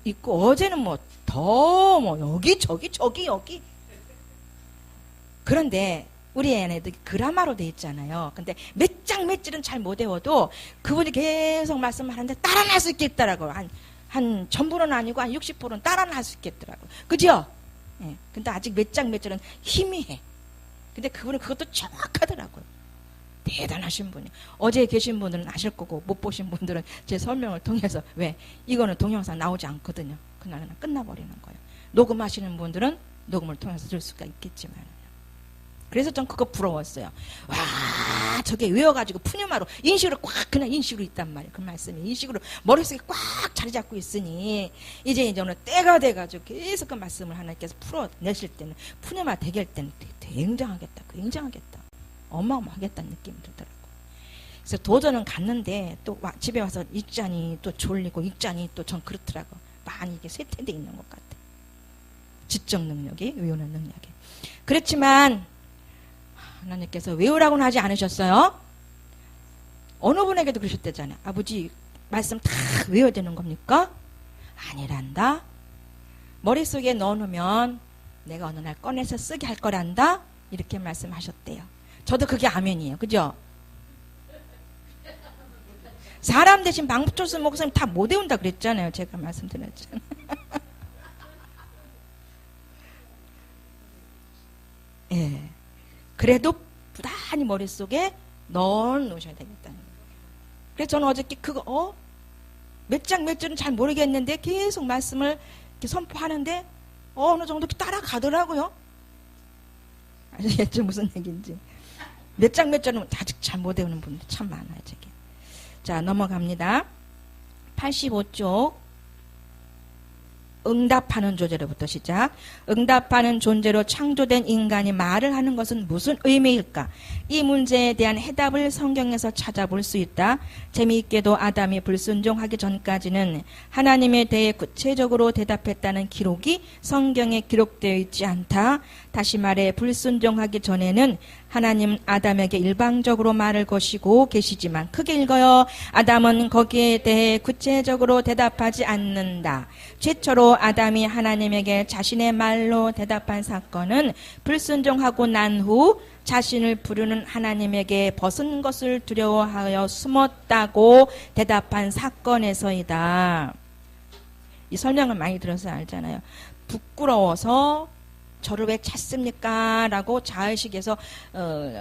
있고 어제는 여기 그런데 우리 애네들 그라마로 돼 있잖아요. 근데 몇 장 몇 줄은 잘 못 외워도 그분이 계속 말씀하는데 따라할 수 있겠더라고요. 한 전부는 아니고 한 60%는 따라할 수 있겠더라고요. 그죠? 예. 근데 아직 몇 장 몇 줄은 희미해. 근데 그분은 그것도 정확하더라고요. 대단하신 분이. 어제 계신 분들은 아실 거고 못 보신 분들은 제 설명을 통해서 왜? 이거는 동영상 나오지 않거든요. 그날은 끝나버리는 거예요. 녹음하시는 분들은 녹음을 통해서 들 수가 있겠지만. 그래서 전 그거 부러웠어요. 와, 저게 외워가지고 푸뉴마로 인식으로 꽉 그냥 인식으로 있단 말이에요. 그 말씀이 인식으로 머릿속에 꽉 자리 잡고 있으니 이제 오늘 때가 돼가지고 계속 그 말씀을 하나님께서 풀어내실 때는 푸뉴마 되게 할 때는 굉장하겠다. 어마어마하겠다는 느낌이 들더라고요. 그래서 도전은 갔는데 또 집에 와서 읽자니 또 졸리고 읽자니 또 전 그렇더라고. 많이 이게 쇠퇴돼 있는 것 같아. 지적 능력이, 외우는 능력이. 그렇지만 하나님께서 외우라고는 하지 않으셨어요. 어느 분에게도 그러셨대잖아요. 아버지 말씀 다 외워야 되는 겁니까? 아니란다. 머릿속에 넣어놓으면 내가 어느 날 꺼내서 쓰게 할 거란다. 이렇게 말씀하셨대요. 저도 그게 아멘이에요. 그죠? 사람 대신 방부초스 목사님 다 못 외운다 그랬잖아요. 제가 말씀드렸잖아요. 예. 그래도 부단히 머릿속에 넣어놓으셔야 되겠다는 거예요. 그래서 저는 어저께 그거 몇 장 몇 줄은 잘 모르겠는데 계속 말씀을 이렇게 선포하는데 어느 정도 따라가더라고요. 아시겠죠? 무슨 얘기인지. 몇 장 몇 줄은 아직 잘 못 외우는 분들 참 많아요. 저게. 자, 넘어갑니다. 85쪽. 응답하는 존재로부터 시작. 응답하는 존재로 창조된 인간이 말을 하는 것은 무슨 의미일까? 이 문제에 대한 해답을 성경에서 찾아볼 수 있다. 재미있게도 아담이 불순종하기 전까지는 하나님에 대해 구체적으로 대답했다는 기록이 성경에 기록되어 있지 않다. 다시 말해 불순종하기 전에는 하나님 아담에게 일방적으로 말을 거시고 계시지만 크게 읽어요. 아담은 거기에 대해 구체적으로 대답하지 않는다. 최초로 아담이 하나님에게 자신의 말로 대답한 사건은 불순종하고 난 후 자신을 부르는 하나님에게 벗은 것을 두려워하여 숨었다고 대답한 사건에서이다. 이 설명을 많이 들어서 알잖아요. 부끄러워서 저를 왜 찾습니까? 라고 자의식에서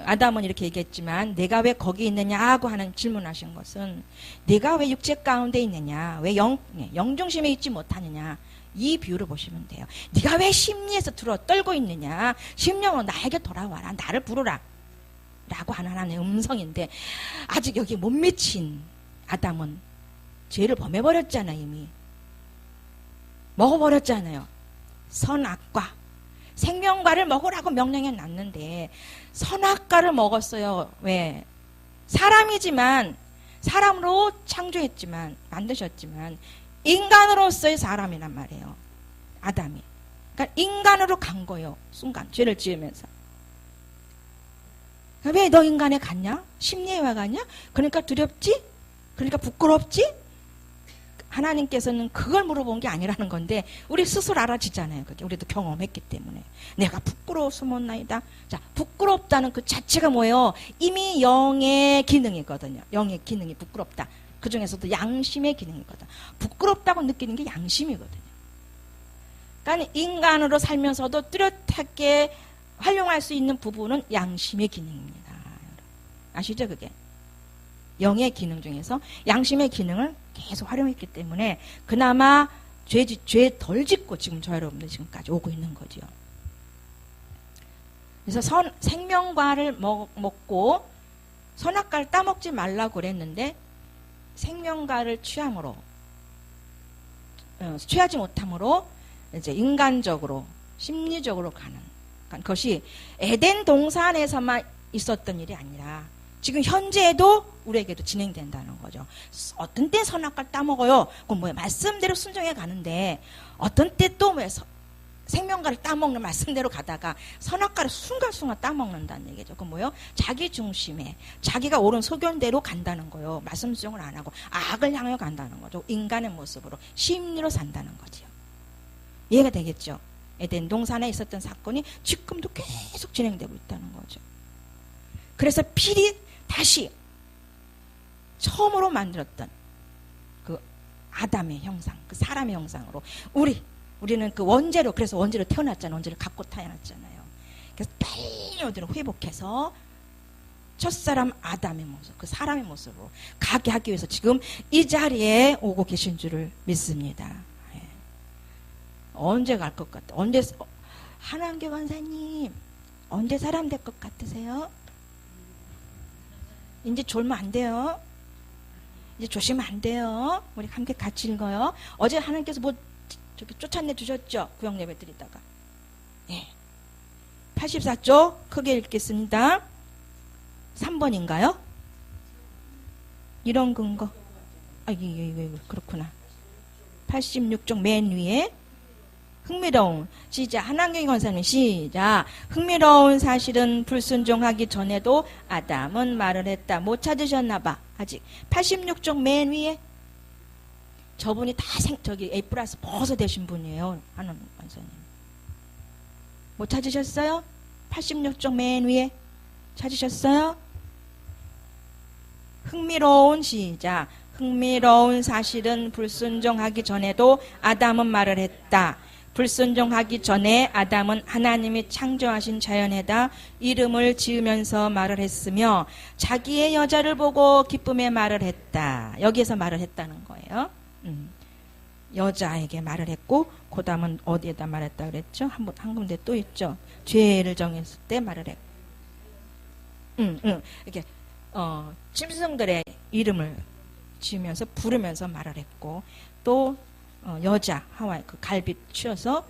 아담은 이렇게 얘기했지만 내가 왜 거기 있느냐고 하는 질문하신 것은 내가 왜 육체 가운데 있느냐? 왜 영중심에 있지 못하느냐? 이 비유를 보시면 돼요. 네가 왜 심리에서 떨고 있느냐? 심령으로 나에게 돌아와라. 나를 부르라. 라고 하는 하나님의 음성인데 아직 여기 못 미친 아담은 죄를 범해버렸잖아요. 이미. 먹어버렸잖아요. 선악과. 생명과를 먹으라고 명령해 놨는데 선악과를 먹었어요. 왜? 사람이지만 사람으로 창조했지만 만드셨지만 인간으로서의 사람이란 말이에요. 아담이. 그러니까 인간으로 간 거예요. 순간 죄를 지으면서. 왜 너 인간에 갔냐? 심리에 와 갔냐? 그러니까 두렵지? 그러니까 부끄럽지? 하나님께서는 그걸 물어본 게 아니라는 건데 우리 스스로 알아지잖아요. 그게 우리도 경험했기 때문에 내가 부끄러워 숨었나이다. 자, 부끄럽다는 그 자체가 뭐예요? 이미 영의 기능이거든요. 영의 기능이 부끄럽다. 그 중에서도 양심의 기능이거든. 부끄럽다고 느끼는 게 양심이거든요. 그러니까 인간으로 살면서도 뚜렷하게 활용할 수 있는 부분은 양심의 기능입니다. 아시죠? 그게 영의 기능 중에서 양심의 기능을 계속 활용했기 때문에 그나마 죄 덜 짓고 지금 저 여러분들 지금까지 오고 있는 거죠. 그래서 생명과를 먹고 선악과를 따먹지 말라고 그랬는데 생명과를 취하지 못함으로 이제 인간적으로 심리적으로 가는 그러니까 그것이 에덴 동산에서만 있었던 일이 아니라 지금 현재에도 우리에게도 진행된다는 거죠. 어떤 때 선악과를 따먹어요. 그건 뭐예요? 말씀대로 순종해 가는데 어떤 때 또 왜 생명과를 따먹는 말씀대로 가다가 선악과를 순간순간 따먹는다는 얘기죠. 그건 뭐예요? 자기 중심에 자기가 옳은 소견대로 간다는 거예요. 말씀 순종을 안 하고 악을 향하여 간다는 거죠. 인간의 모습으로 심리로 산다는 거죠. 이해가 되겠죠? 에덴 동산에 있었던 사건이 지금도 계속 진행되고 있다는 거죠. 그래서 필히 다시 처음으로 만들었던 그 아담의 형상, 그 사람의 형상으로 우리는 그 원죄로 그래서 원죄로 태어났잖아요. 원죄를 갖고 태어났잖아요. 그래서 빨리 어디로 회복해서 첫사람 아담의 모습, 그 사람의 모습으로 가게 하기 위해서 지금 이 자리에 오고 계신 줄을 믿습니다. 예. 언제 갈 것 같아? 한한교 권사님 언제 사람 될 것 같으세요? 이제 졸면 안 돼요. 이제 조심하면 안 돼요. 우리 함께 같이 읽어요. 어제 하나님께서 뭐 저기 쫓아내 주셨죠? 구역 예배 드리다가. 예. 84쪽 크게 읽겠습니다. 3번인가요? 이런 근거. 이게 그렇구나. 86쪽 맨 위에 흥미로운 시작. 한한경 권사님 시작. 흥미로운 사실은 불순종하기 전에도 아담은 말을 했다. 못 찾으셨나 봐. 아직 86쪽 맨 위에 저분이 다 저기 A+ 벗어 되신 분이에요. 한한경 권사님. 못 찾으셨어요? 86쪽 맨 위에 찾으셨어요? 흥미로운 시작. 흥미로운 사실은 불순종하기 전에도 아담은 말을 했다. 불순종하기 전에 아담은 하나님이 창조하신 자연에다 이름을 지으면서 말을 했으며 자기의 여자를 보고 기쁨에 말을 했다. 여기에서 말을 했다는 거예요. 여자에게 말을 했고 그 다음은 어디에다 말했다 그랬죠? 한 군데 또 있죠. 죄를 정했을 때 말을 했고 이렇게 짐승들의 이름을 지으면서 부르면서 말을 했고 또 여자 하와 그 갈빗 치어서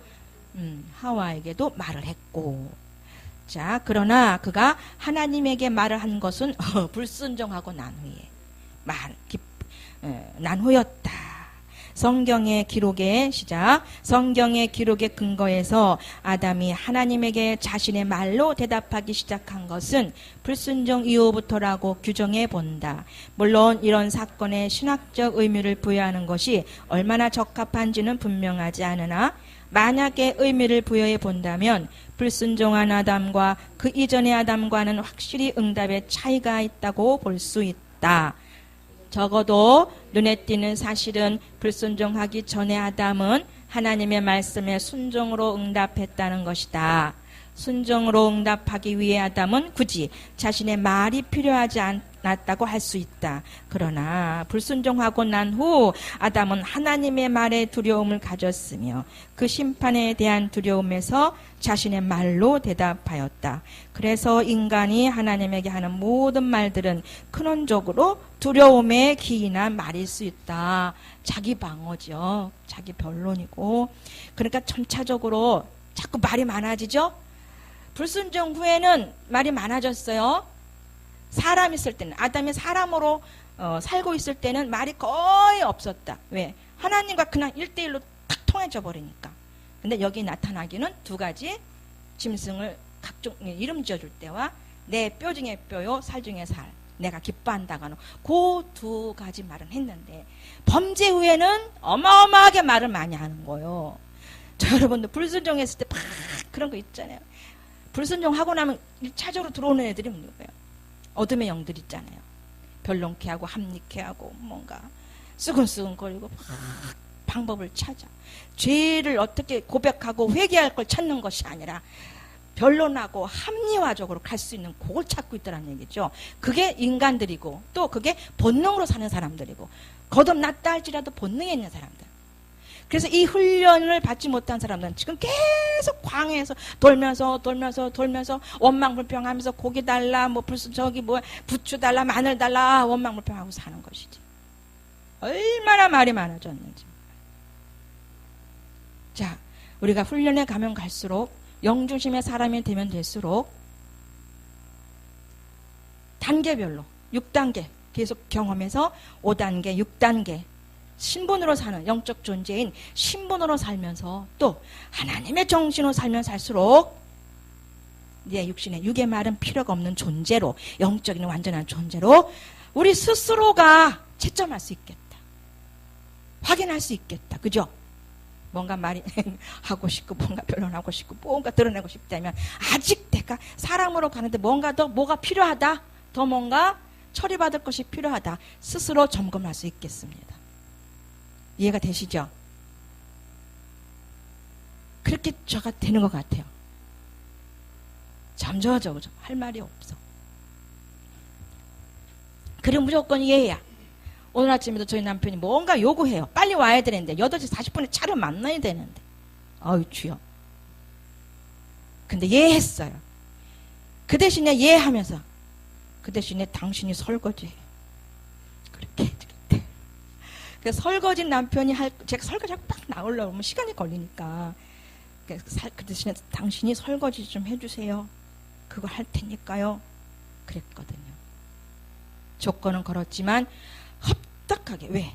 하와에게도 말을 했고 자 그러나 그가 하나님에게 말을 한 것은 불순종하고 난 후였다. 성경의 기록에 시작. 성경의 기록의 근거에서 아담이 하나님에게 자신의 말로 대답하기 시작한 것은 불순종 이후부터라고 규정해 본다. 물론 이런 사건에 신학적 의미를 부여하는 것이 얼마나 적합한지는 분명하지 않으나 만약에 의미를 부여해 본다면 불순종한 아담과 그 이전의 아담과는 확실히 응답의 차이가 있다고 볼 수 있다. 적어도 눈에 띄는 사실은 불순종하기 전에 아담은 하나님의 말씀에 순종으로 응답했다는 것이다. 순종으로 응답하기 위해 아담은 굳이 자신의 말이 필요하지 않았다고 할 수 있다. 그러나 불순종하고 난 후 아담은 하나님의 말에 두려움을 가졌으며 그 심판에 대한 두려움에서 자신의 말로 대답하였다. 그래서 인간이 하나님에게 하는 모든 말들은 근원적으로 두려움에 기인한 말일 수 있다. 자기 방어죠. 자기 변론이고. 그러니까 점차적으로 자꾸 말이 많아지죠. 불순종 후에는 말이 많아졌어요. 사람 있을 때는 아담이 사람으로 살고 있을 때는 말이 거의 없었다. 왜? 하나님과 그냥 1대1로 탁 통해져 버리니까. 근데 여기 나타나기는 두 가지 짐승을 각종 이름 지어줄 때와 내 뼈 중에 뼈요 살 중에 살 내가 기뻐한다가는 그 두 가지 말은 했는데 범죄 후에는 어마어마하게 말을 많이 하는 거예요. 저 여러분들 불순종했을 때 막 그런 거 있잖아요. 불순종하고 나면 1차적으로 들어오는 애들이 뭐예요? 어둠의 영들 있잖아요. 변론케 하고 합리케 하고 뭔가 쓰근쓰근거리고 막 방법을 찾아. 죄를 어떻게 고백하고 회개할 걸 찾는 것이 아니라 변론하고 합리화적으로 갈 수 있는 그걸 찾고 있다는 얘기죠. 그게 인간들이고 또 그게 본능으로 사는 사람들이고 거듭났다 할지라도 본능에 있는 사람들. 그래서 이 훈련을 받지 못한 사람들은 지금 계속 광해에서 돌면서 원망불평하면서 고기 달라 부추 달라 마늘 달라 원망불평하고 사는 것이지. 얼마나 말이 많아졌는지. 자, 우리가 훈련에 가면 갈수록 영중심의 사람이 되면 될수록 단계별로 6단계 계속 경험해서 5단계 6단계 신분으로 사는 영적 존재인 신분으로 살면서 또 하나님의 정신으로 살면 살수록 내 육의 말은 필요가 없는 존재로 영적인 완전한 존재로 우리 스스로가 채점할 수 있겠다. 확인할 수 있겠다. 그죠? 뭔가 말이 하고 싶고 뭔가 변론하고 싶고 뭔가 드러내고 싶다면 아직 내가 사람으로 가는데 뭔가 더 뭐가 필요하다. 더 뭔가 처리받을 것이 필요하다. 스스로 점검할 수 있겠습니다. 이해가 되시죠? 그렇게 저가 되는 것 같아요. 잠저저 할 말이 없어. 그리고 무조건 이해야. 오늘 아침에도 저희 남편이 뭔가 요구해요. 빨리 와야 되는데 8시 40분에 차를 만나야 되는데 아유 주여. 근데 예했어요. 그 대신에 예하면서 그 대신에 당신이 설거지해. 그렇게 해드렸대. 그래서 설거지 남편이 제가 설거지하고 딱 나오려면 시간이 걸리니까 그 대신에 당신이 설거지 좀 해주세요. 그거 할 테니까요. 그랬거든요. 조건은 걸었지만 흡덕하게. 왜?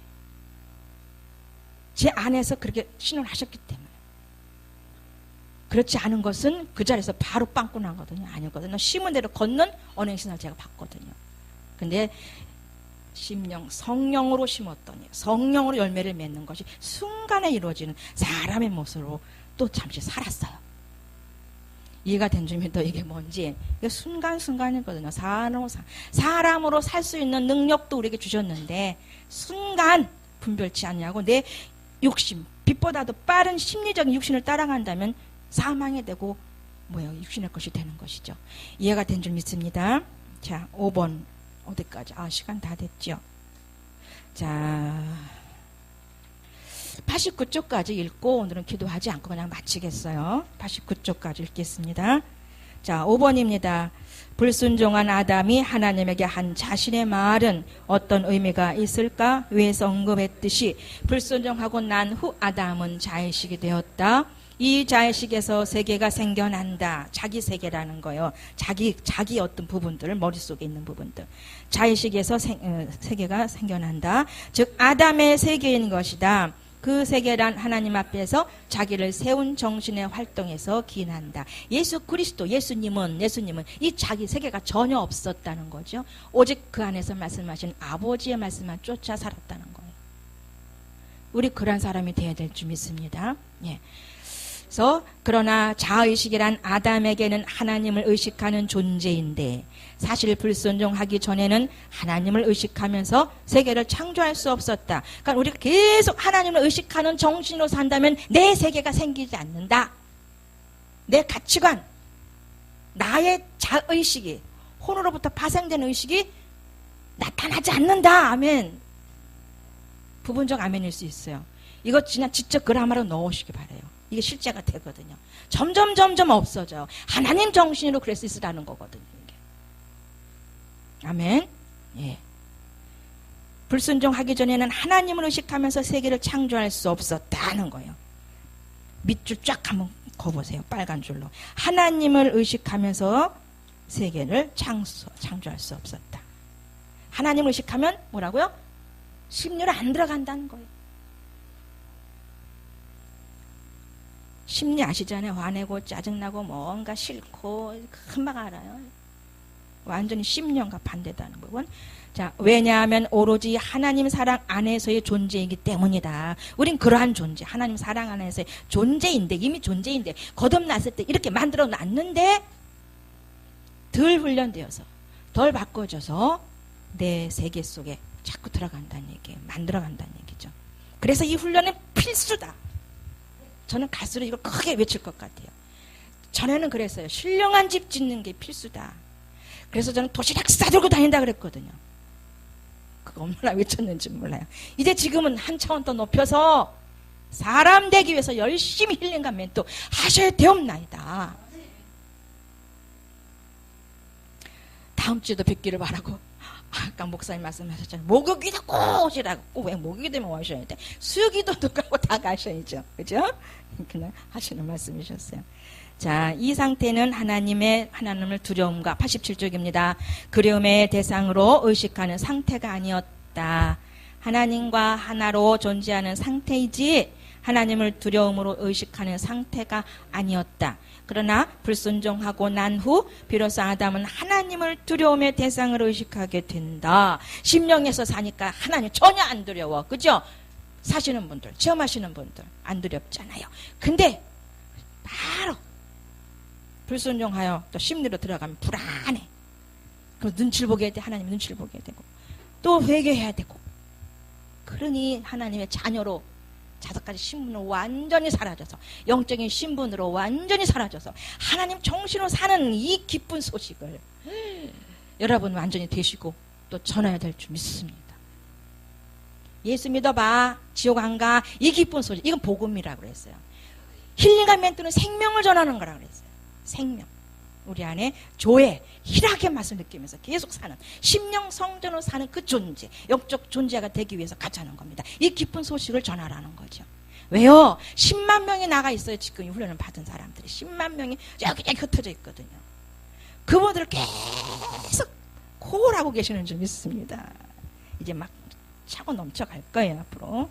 제 안에서 그렇게 신을 하셨기 때문에. 그렇지 않은 것은 그 자리에서 바로 빵꾸 나거든요. 아니거든요. 심은 대로 걷는 언행신을 제가 봤거든요. 근데 심령, 성령으로 심었더니 성령으로 열매를 맺는 것이 순간에 이루어지는 사람의 모습으로 또 잠시 살았어요. 이해가 된 줄입니다. 이게 뭔지. 이게 순간순간이거든요. 사람으로 살 수 있는 능력도 우리에게 주셨는데 순간 분별치 않냐고 내 욕심, 빛보다도 빠른 심리적인 육신을 따라간다면 사망이 되고 육신의 것이 되는 것이죠. 이해가 된 줄 믿습니다. 자, 5번 어디까지? 시간 다 됐죠. 자, 89쪽까지 읽고 오늘은 기도하지 않고 그냥 마치겠어요. 89쪽까지 읽겠습니다. 자, 5번입니다. 불순종한 아담이 하나님에게 한 자신의 말은 어떤 의미가 있을까? 위에서 언급했듯이 불순종하고 난 후 아담은 자의식이 되었다. 이 자의식에서 세계가 생겨난다. 자기 세계라는 거요. 자기 어떤 부분들, 머릿속에 있는 부분들. 자의식에서 세계가 생겨난다. 즉 아담의 세계인 것이다. 그 세계란 하나님 앞에서 자기를 세운 정신의 활동에서 기인한다. 예수 그리스도, 예수님은 이 자기 세계가 전혀 없었다는 거죠. 오직 그 안에서 말씀하신 아버지의 말씀만 쫓아 살았다는 거예요. 우리 그런 사람이 되어야 될 줄 믿습니다. 예. 그래서 그러나 자의식이란 아담에게는 하나님을 의식하는 존재인데 사실 불순종하기 전에는 하나님을 의식하면서 세계를 창조할 수 없었다. 그러니까 우리가 계속 하나님을 의식하는 정신으로 산다면 내 세계가 생기지 않는다. 내 가치관, 나의 자의식이, 혼으로부터 파생된 의식이 나타나지 않는다. 아멘. 부분적 아멘일 수 있어요. 이거 그냥 직접 그라마로 넣으시기 바라요. 이게 실제가 되거든요. 점점 없어져요. 하나님 정신으로 그럴 수 있으라는 거거든요. 이게. 아멘. 예. 불순종하기 전에는 하나님을 의식하면서 세계를 창조할 수 없었다는 거예요. 밑줄 쫙 한번 그어보세요. 빨간 줄로. 하나님을 의식하면서 세계를 창조할 수 없었다. 하나님을 의식하면 뭐라고요? 심리로 안 들어간다는 거예요. 심리 아시잖아요. 화내고 짜증나고 뭔가 싫고 금방 알아요. 완전히 심령과 반대다는 부분. 자, 왜냐하면 오로지 하나님 사랑 안에서의 존재이기 때문이다. 우린 그러한 존재, 하나님 사랑 안에서의 존재인데, 이미 존재인데 거듭났을 때 이렇게 만들어 놨는데 덜 훈련되어서 덜 바꿔져서 내 세계 속에 자꾸 들어간다는 얘기예요. 만들어간다는 얘기죠. 그래서 이 훈련은 필수다. 저는 갈수록 이걸 크게 외칠 것 같아요. 전에는 그랬어요. 신령한 집 짓는 게 필수다. 그래서 저는 도시락 싸들고 다닌다 그랬거든요. 그거 얼마나 외쳤는지 몰라요. 이제 지금은 한 차원 더 높여서 사람 되기 위해서 열심히 힐링과 멘토 하셔야 되옵나이다. 다음 주에도 뵙기를 바라고. 아까 목사님 말씀하셨잖아요. 목요기도 꼭 오시라고. 꼭 왜 목요기 되면 오셔야 돼. 수요기도도 가고 다 가셔야죠. 그죠? 그냥 하시는 말씀이셨어요. 자, 이 상태는 하나님을 두려움과 87쪽입니다. 그리움의 대상으로 의식하는 상태가 아니었다. 하나님과 하나로 존재하는 상태이지 하나님을 두려움으로 의식하는 상태가 아니었다. 그러나 불순종하고 난 후 비로소 아담은 하나님을 두려움의 대상으로 의식하게 된다. 심령에서 사니까 하나님 전혀 안 두려워. 그죠? 사시는 분들, 체험하시는 분들 안 두렵잖아요. 근데 바로 불순종하여 또 심리로 들어가면 불안해. 그럼 눈치를 보게 돼. 하나님 눈치를 보게 되고 또 회개해야 되고. 그러니 하나님의 자녀로 5가지 신분으로 완전히 사라져서 영적인 신분으로 완전히 사라져서 하나님 정신으로 사는 이 기쁜 소식을 여러분 완전히 되시고 또 전해야 될 줄 믿습니다. 예수 믿어봐. 지옥 안 가. 이 기쁜 소식. 이건 복음이라고 그랬어요. 힐링과 멘토는 생명을 전하는 거라고 그랬어요. 생명. 우리 안에 조회, 희락의 맛을 느끼면서 계속 사는 심령 성전으로 사는 그 존재, 영적 존재가 되기 위해서 가자는 겁니다. 이 기쁜 소식을 전하라는 거죠. 왜요? 10만 명이 나가 있어요. 지금 이 훈련을 받은 사람들이 10만 명이 여기저기 흩어져 있거든요. 그분들을 계속 코올하고 계시는 줄 믿습니다. 이제 막 차고 넘쳐갈 거예요, 앞으로.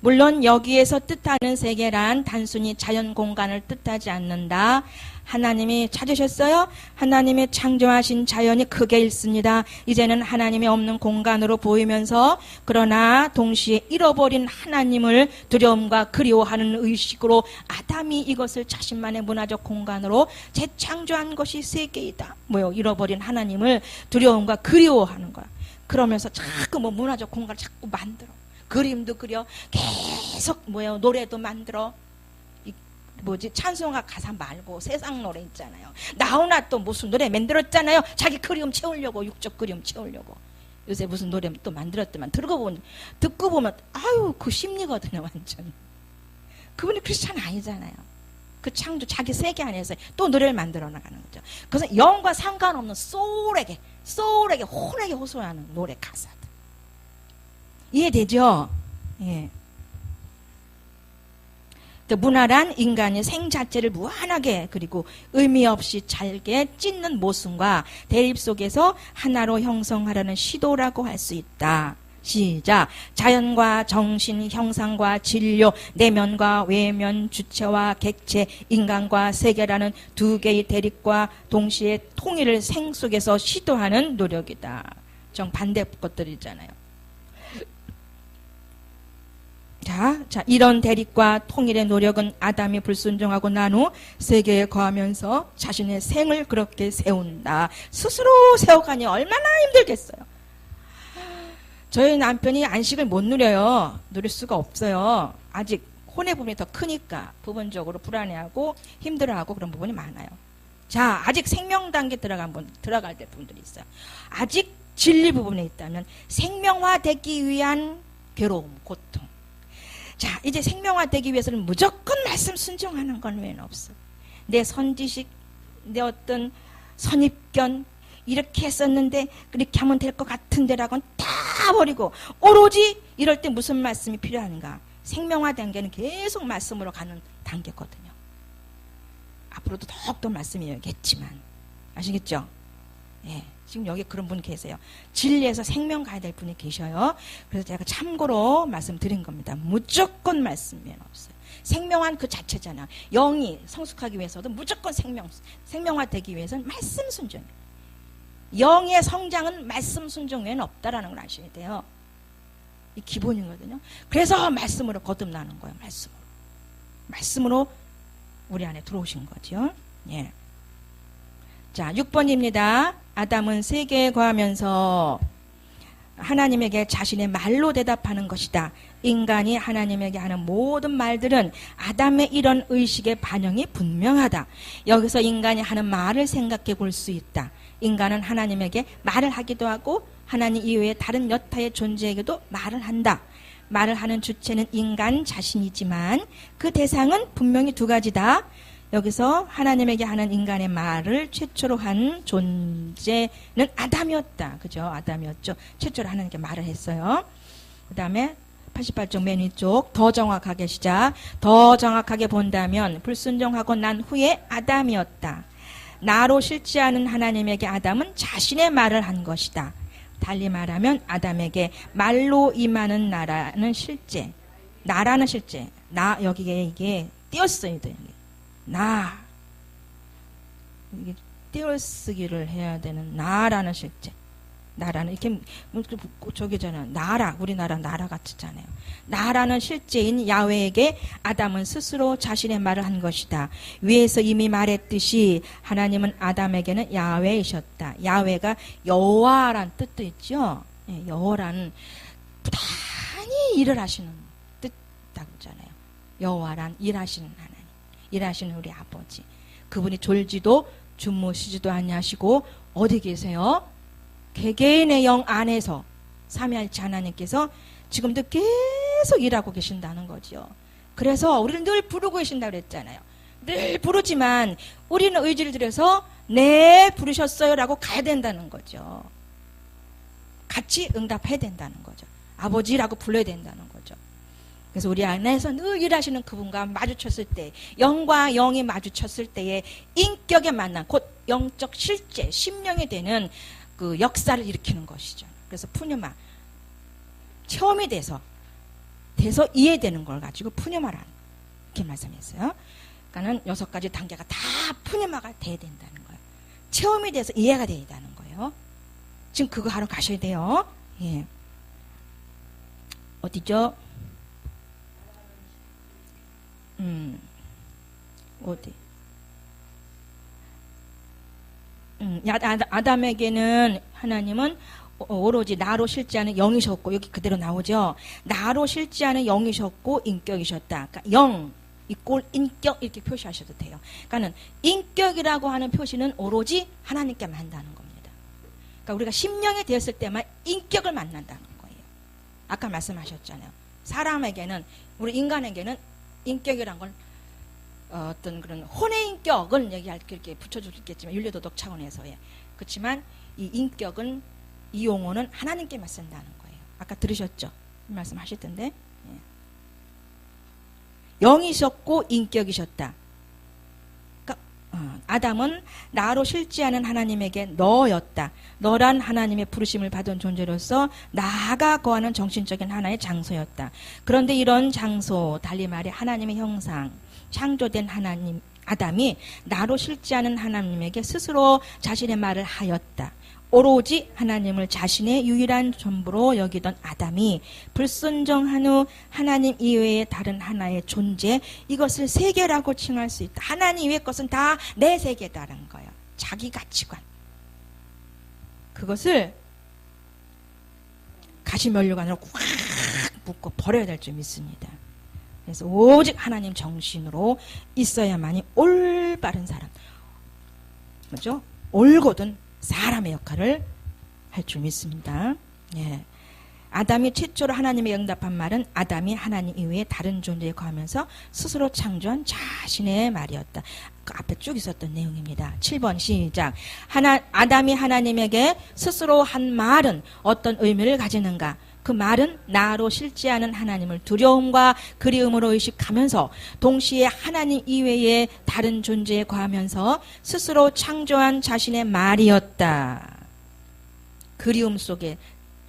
물론 여기에서 뜻하는 세계란 단순히 자연 공간을 뜻하지 않는다. 하나님이 찾으셨어요? 하나님이 창조하신 자연이 크게 있습니다. 이제는 하나님이 없는 공간으로 보이면서 그러나 동시에 잃어버린 하나님을 두려움과 그리워하는 의식으로 아담이 이것을 자신만의 문화적 공간으로 재창조한 것이 세계이다. 뭐요? 잃어버린 하나님을 두려움과 그리워하는 거야. 그러면서 자꾸 뭐 문화적 공간을 자꾸 만들어. 그림도 그려. 계속 뭐요? 노래도 만들어. 찬송가 가사 말고 세상 노래 있잖아요. 나훈아 또 무슨 노래 만들었잖아요. 자기 그리움 채우려고, 육적 그리움 채우려고. 요새 무슨 노래 또 만들었더만 듣고 보면 아유 그 심리거든요. 완전. 그분이 크리스찬 아니잖아요. 그 창조 자기 세계 안에서 또 노래를 만들어 나가는 거죠. 그래서 영과 상관없는 소울에게 혼에게 호소하는 노래 가사들. 이해되죠? 예. 문화란 인간의 생 자체를 무한하게 그리고 의미 없이 잘게 찢는 모순과 대립 속에서 하나로 형성하려는 시도라고 할 수 있다. 시작. 자연과 정신, 형상과 진료, 내면과 외면, 주체와 객체, 인간과 세계라는 두 개의 대립과 동시에 통일을 생 속에서 시도하는 노력이다. 정반대 것들이잖아요. 자, 이런 대립과 통일의 노력은 아담이 불순종하고 난 후 세계에 거하면서 자신의 생을 그렇게 세운다. 스스로 세워가니 얼마나 힘들겠어요. 저희 남편이 안식을 못 누려요. 누릴 수가 없어요. 아직 혼의 부분이 더 크니까 부분적으로 불안해하고 힘들어하고 그런 부분이 많아요. 자, 아직 생명 단계 들어갈 때 분들이 있어요. 아직 진리 부분에 있다면 생명화되기 위한 괴로움, 고통. 자, 이제 생명화되기 위해서는 무조건 말씀 순종하는 건 외에는 없어. 내 선지식, 내 어떤 선입견, 이렇게 했었는데 그렇게 하면 될 것 같은데라고는 다 버리고 오로지 이럴 때 무슨 말씀이 필요한가? 생명화 단계는 계속 말씀으로 가는 단계거든요. 앞으로도 더욱더 말씀이 여기겠지만 아시겠죠? 예. 지금 여기 그런 분 계세요. 진리에서 생명 가야 될 분이 계셔요. 그래서 제가 참고로 말씀드린 겁니다. 무조건 말씀면 없어요. 생명한 그 자체잖아. 영이 성숙하기 위해서도 무조건 생명화되기 위해서는 말씀 순종. 영의 성장은 말씀 순종 외에는 없다라는 걸 아셔야 돼요. 이 기본이거든요. 그래서 말씀으로 거듭나는 거예요. 말씀으로 우리 안에 들어오신 거죠. 예. 자, 6번입니다. 아담은 세계에 거하면서 하나님에게 자신의 말로 대답하는 것이다. 인간이 하나님에게 하는 모든 말들은 아담의 이런 의식의 반영이 분명하다. 여기서 인간이 하는 말을 생각해 볼 수 있다. 인간은 하나님에게 말을 하기도 하고 하나님 이외의 다른 여타의 존재에게도 말을 한다. 말을 하는 주체는 인간 자신이지만 그 대상은 분명히 두 가지다. 여기서 하나님에게 하는 인간의 말을 최초로 한 존재는 아담이었다. 그죠? 아담이었죠. 최초로 하나님께 말을 했어요. 그 다음에 88쪽 맨 위쪽 더 정확하게 시작. 더 정확하게 본다면 불순종하고 난 후에 아담이었다. 나로 실제하는 하나님에게 아담은 자신의 말을 한 것이다. 달리 말하면 아담에게 말로 임하는 나라는 실제. 여기에 이게 띄었어요. 이게 띄어쓰기를 해야 되는 나라는 실제. 나라는 이렇게 저기잖아요. 우리나라 나라 같잖아요. 나라는 실제인 야훼에게 아담은 스스로 자신의 말을 한 것이다. 위에서 이미 말했듯이 하나님은 아담에게는 야훼이셨다. 야훼가 여호와란 뜻도 있죠. 예, 여호와라는 부단히 일을 하시는 뜻이라고 했잖아요. 여호와란 일하시는 하나님, 일하시는 우리 아버지. 그분이 졸지도 주무시지도 아니하시고 어디 계세요? 개개인의 영 안에서 삼위일체 하나님께서 지금도 계속 일하고 계신다는 거죠. 그래서 우리를 늘 부르고 계신다고 그랬잖아요. 늘 부르지만 우리는 의지를 들여서 네 부르셨어요 라고 가야 된다는 거죠. 같이 응답해야 된다는 거죠. 아버지라고 불러야 된다는 거죠. 그래서 우리 안에서 늘 일하시는 그분과 마주쳤을 때, 영과 영이 마주쳤을 때의 인격의 만남, 곧 영적 실제, 심령이 되는 그 역사를 일으키는 것이죠. 그래서 푸뉴마, 체험이 돼서 이해되는 걸 가지고 푸뉴마라는 이렇게 말씀했어요. 그러니까는 6가지 단계가 다 푸뉴마가 돼야 된다는 거예요. 체험이 돼서 이해가 돼야 된다는 거예요. 지금 그거 하러 가셔야 돼요. 예. 어디죠? 어디? 아담에게는 하나님은 오로지 나로 실제하는 영이셨고, 여기 그대로 나오죠. 나로 실제하는 영이셨고 인격이셨다. 그러니까 영 이꼴 인격 이렇게 표시하셔도 돼요. 그러니까는 인격이라고 하는 표시는 오로지 하나님께 만나는 겁니다. 그러니까 우리가 심령이 되었을 때만 인격을 만난다는 거예요. 아까 말씀하셨잖아요. 사람에게는, 우리 인간에게는 인격이란 건 어떤 그런 혼의 인격은 얘기할 게 붙여줄 수 있겠지만 윤리도덕 차원에서의, 그렇지만 이 인격은, 이 용어는 하나님께만 쓴다는 거예요. 아까 들으셨죠? 말씀하셨던데. 예. 영이셨고 인격이셨다. 그러니까 아담은 나로 실제하는 하나님에게 너였다. 너란 하나님의 부르심을 받은 존재로서 나가 거하는 정신적인 하나의 장소였다. 그런데 이런 장소, 달리 말해 하나님의 형상, 창조된 하나님 아담이 나로 실제하는 하나님에게 스스로 자신의 말을 하였다. 오로지 하나님을 자신의 유일한 전부로 여기던 아담이 불순종한 후 하나님 이외의 다른 하나의 존재, 이것을 세계라고 칭할 수 있다. 하나님 이외의 것은 다 내 세계다라는 거예요. 자기 가치관. 그것을 가시면류관으로 꽉 묶고 버려야 될 줄 믿습니다. 그래서 오직 하나님 정신으로 있어야만이 올바른 사람, 뭐죠? 올곧은 사람의 역할을 할 줄 믿습니다. 예. 아담이 최초로 하나님의 응답한 말은 아담이 하나님 이외에 다른 존재에 거하면서 스스로 창조한 자신의 말이었다. 그 앞에 쭉 있었던 내용입니다. 7번 시작. 아담이 하나님에게 스스로 한 말은 어떤 의미를 가지는가? 그 말은 나로 실제하는 하나님을 두려움과 그리움으로 의식하면서 동시에 하나님 이외의 다른 존재에 거하면서 스스로 창조한 자신의 말이었다. 그리움 속에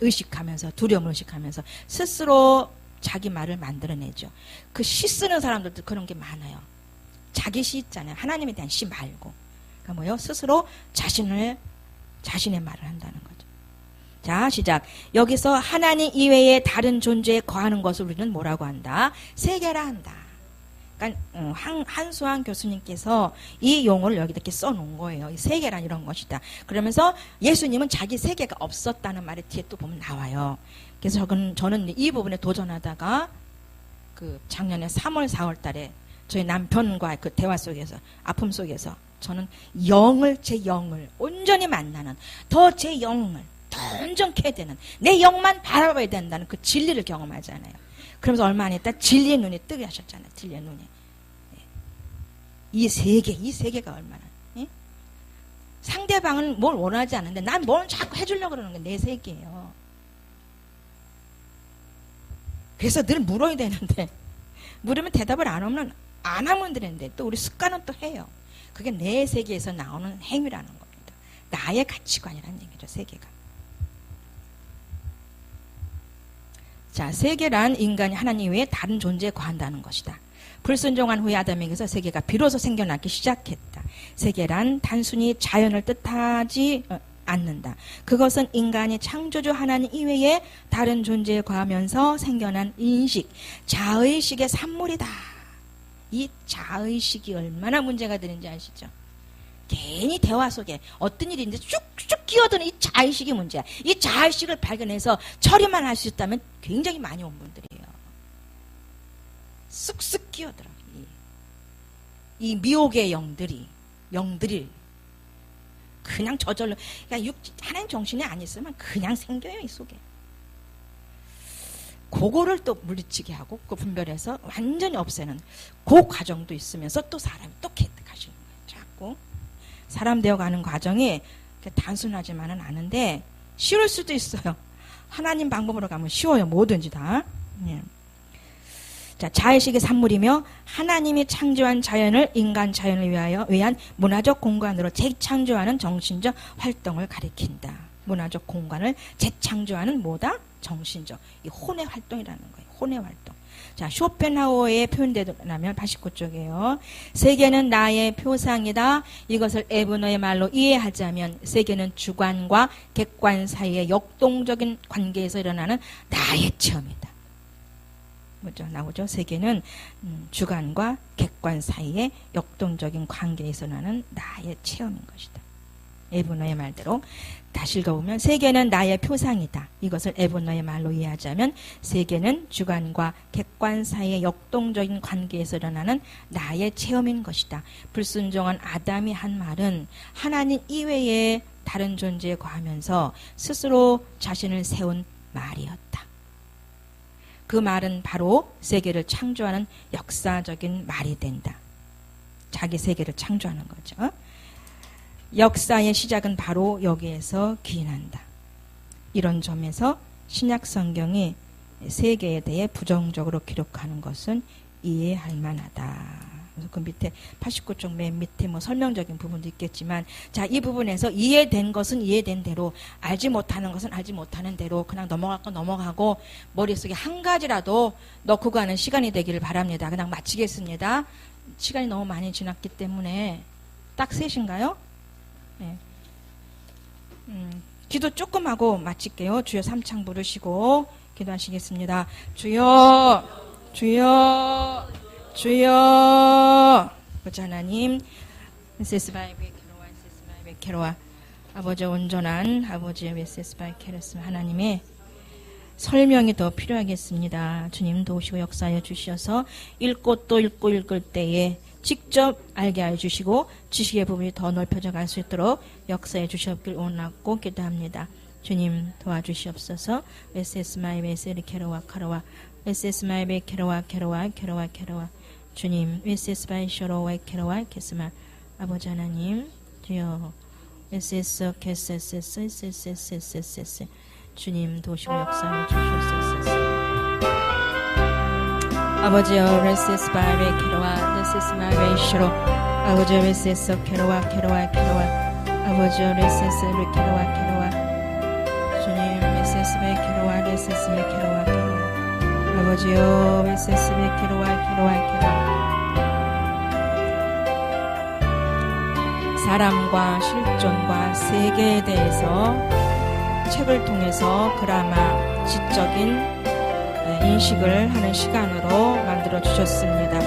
의식하면서, 두려움을 의식하면서 스스로 자기 말을 만들어내죠. 그 시 쓰는 사람들도 그런 게 많아요. 자기 시 있잖아요. 하나님에 대한 시 말고. 그러니까 뭐요? 스스로 자신의 말을 한다는 거죠. 자, 시작. 여기서 하나님 이외의 다른 존재에 거하는 것을 우리는 뭐라고 한다? 세계라 한다. 그러니까 한수환 교수님께서 이 용어를 여기 이렇게 써놓은 거예요. 이 세계란 이런 것이다. 그러면서 예수님은 자기 세계가 없었다는 말이 뒤에 또 보면 나와요. 그래서 저는 이 부분에 도전하다가 그 작년에 3월, 4월 달에 저희 남편과 그 대화 속에서, 아픔 속에서 저는 제 영을 온전히 만나는, 더 제 영을 더 온전케 해야 되는, 내 영만 바라봐야 된다는 그 진리를 경험하잖아요. 그러면서 얼마 안 있다 진리의 눈이 뜨게 하셨잖아요. 진리의 눈이. 이 세계가 얼마나. 예? 상대방은 뭘 원하지 않는데 난 뭘 자꾸 해주려고 그러는 게 내 세계예요. 그래서 늘 물어야 되는데, 물으면 대답을 안 하면 되는데 또 우리 습관은 또 해요. 그게 내 세계에서 나오는 행위라는 겁니다. 나의 가치관이라는 얘기죠. 세계가. 자, 세계란 인간이 하나님 외에 다른 존재에 거한다는 것이다. 불순종한 후에 아담에게서 세계가 비로소 생겨나기 시작했다. 세계란 단순히 자연을 뜻하지 않는다. 그것은 인간이 창조주 하나님 이외에 다른 존재에 거하면서 생겨난 인식, 자의식의 산물이다. 이 자의식이 얼마나 문제가 되는지 아시죠? 괜히 대화 속에 어떤 일이 있는데 쭉쭉 끼어드는 이 자의식이 문제야. 이 자의식을 발견해서 처리만 할 수 있다면 굉장히 많이 온 분들이에요. 쑥쑥 끼어들어. 이 미혹의 영들이 그냥 저절로, 그러니까 하나님 정신이 안 있으면 그냥 생겨요, 이 속에. 그거를 또 물리치게 하고 그 분별해서 완전히 없애는 그 과정도 있으면서 또 사람이 또 개득하시는 거예요. 자꾸 사람 되어가는 과정이 단순하지만은 않은데 쉬울 수도 있어요. 하나님 방법으로 가면 쉬워요. 뭐든지 다. 예. 자, 자의식의 산물이며 하나님이 창조한 자연을 인간 자연을 위한 문화적 공간으로 재창조하는 정신적 활동을 가리킨다. 문화적 공간을 재창조하는 뭐다? 정신적 이 혼의 활동이라는 거예요. 혼의 활동. 자, 쇼펜하우어의 표현되면 89쪽이에요. 세계는 나의 표상이다. 이것을 에브너의 말로 이해하자면 세계는 주관과 객관 사이의 역동적인 관계에서 일어나는 나의 체험이다. 뭐죠? 나오죠? 세계는 주관과 객관 사이의 역동적인 관계에서 일어나는 나의 체험인 것이다. 에브너의 말대로 다시 읽어보면 세계는 나의 표상이다. 이것을 에브너의 말로 이해하자면 세계는 주관과 객관 사이의 역동적인 관계에서 일어나는 나의 체험인 것이다. 불순종한 아담이 한 말은 하나님 이외의 다른 존재에 거하면서 스스로 자신을 세운 말이었다. 그 말은 바로 세계를 창조하는 역사적인 말이 된다. 자기 세계를 창조하는 거죠. 역사의 시작은 바로 여기에서 기인한다. 이런 점에서 신약 성경이 세계에 대해 부정적으로 기록하는 것은 이해할 만하다. 그래서 그 밑에 89쪽 맨 밑에 뭐 설명적인 부분도 있겠지만, 자, 이 부분에서 이해된 것은 이해된 대로, 알지 못하는 것은 알지 못하는 대로 그냥 넘어갈 건 넘어가고 머릿속에 한 가지라도 넣고 가는 시간이 되기를 바랍니다. 그냥 마치겠습니다. 시간이 너무 많이 지났기 때문에. 딱 셋인가요? 네. 기도 조금 하고 마칠게요. 주여 삼창 부르시고 기도하시겠습니다. 주여, 주여, 주여. 보자 하나님, 케로와 아버지 온전한 아버지의 웨세스바이 케로스 하나님의 설명이 더 필요하겠습니다. 주님 도우시고 역사하여 주셔서 읽고 또 읽고 읽을 때에 직접 알게 해주시고 지식의 부분이 더 넓혀져 갈 수 있도록 역사해 주시옵길 원하고 기도합니다. 주님 도와주시옵소서. 웨세스마이 웨세리 케로와 카로와 웨세스마이 베 케로와 케로와 케로와 케로와 주님 웨세스바이 쇼로와 케로와 케스마 아버지 하나님 주여 웨세스 케세세세세세세세세 주님 도우시고 역사해 주시옵소서. 아버지여 레세스 바이베 케로와 레세스 마이베 쇼로 아버지여 레세스 케로와 케로와 케로와 아버지여 레세스 케로와 케로와 주님 레세스 베 케로와 레세스 베 케로와 케로와 아버지여 레세스 베 케로와 케로와 케로와 사람과 실존과 세계에 대해서 책을 통해서 그나마 지적인 인식을 하는 시간으로 만들어 주셨습니다.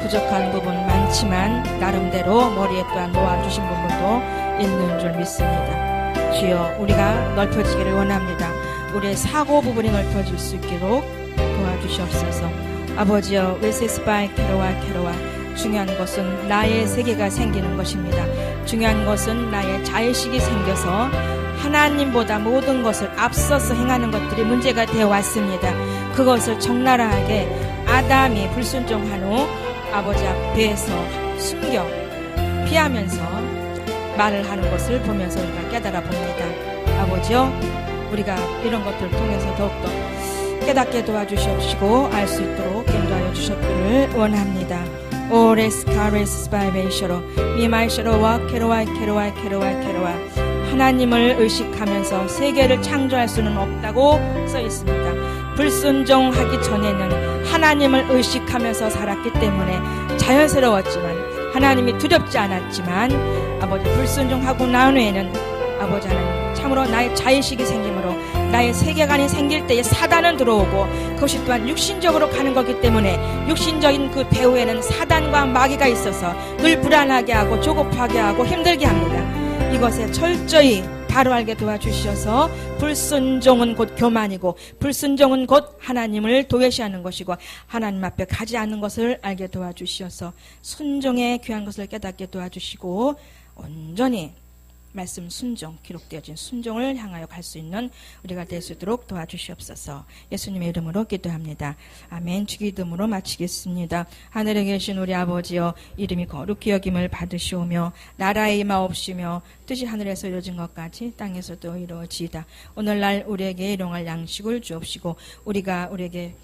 부족한 부분 많지만 나름대로 머리에 또한 놓아주신 부분도 있는 줄 믿습니다. 주여 우리가 넓혀지기를 원합니다. 우리의 사고 부분이 넓혀질 수 있도록 도와주시옵소서. 아버지여 웨세스바이 케로와 케로와 중요한 것은 나의 세계가 생기는 것입니다. 중요한 것은 나의 자의식이 생겨서 하나님보다 모든 것을 앞서서 행하는 것들이 문제가 되어 왔습니다. 그것을 적나라하게 아담이 불순종한 후 아버지 앞에서 숨겨 피하면서 말을 하는 것을 보면서 우리가 깨달아 봅니다. 아버지요, 우리가 이런 것들을 통해서 더욱더 깨닫게 도와주시옵시고 알 수 있도록 인도하여 주셨기를 원합니다. 오레스카레스 바이베이셔로 미마이셔로와 케로와 케로와 케로와 케로와 하나님을 의식하면서 세계를 창조할 수는 없다고 써 있습니다. 불순종하기 전에는 하나님을 의식하면서 살았기 때문에 자연스러웠지만 하나님이 두렵지 않았지만 아버지 불순종하고 난 후에는 아버지 하나님 참으로 나의 자의식이 생기므로 나의 세계관이 생길 때에 사단은 들어오고 그것이 또한 육신적으로 가는 거기 때문에 육신적인 그 배후에는 사단과 마귀가 있어서 늘 불안하게 하고 조급하게 하고 힘들게 합니다. 이것에 철저히 바로 알게 도와주셔서 불순종은 곧 교만이고 불순종은 곧 하나님을 도외시하는 것이고 하나님 앞에 가지 않는 것을 알게 도와주셔서 순종의 귀한 것을 깨닫게 도와주시고 온전히 말씀 순종, 기록되어진 순종을 향하여 갈 수 있는 우리가 될 수 있도록 도와주시옵소서. 예수님의 이름으로 기도합니다. 아멘. 주기도문으로 마치겠습니다. 하늘에 계신 우리 아버지여, 이름이 거룩히 여김을 받으시오며 나라의 임하옵시며 뜻이 하늘에서 이루어진 것 같이 땅에서도 이루어지이다. 오늘날 우리에게 일용할 양식을 주옵시고 우리가 우리에게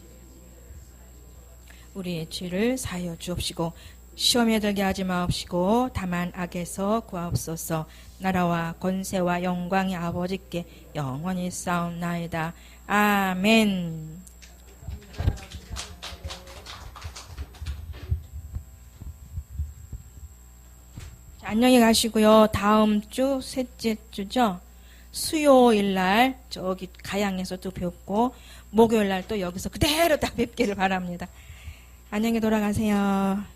우리의 죄를 사하여 주옵시고 시험에 들게 하지 마옵시고 다만 악에서 구하옵소서. 나라와 권세와 영광이 아버지께 영원히 싸움나이다. 아멘. 안녕히 가시고요. 다음 주 셋째 주죠. 수요일 날 저기 가양에서 또 뵙고 목요일 날 또 여기서 그대로 딱 뵙기를 바랍니다. 안녕히 돌아가세요.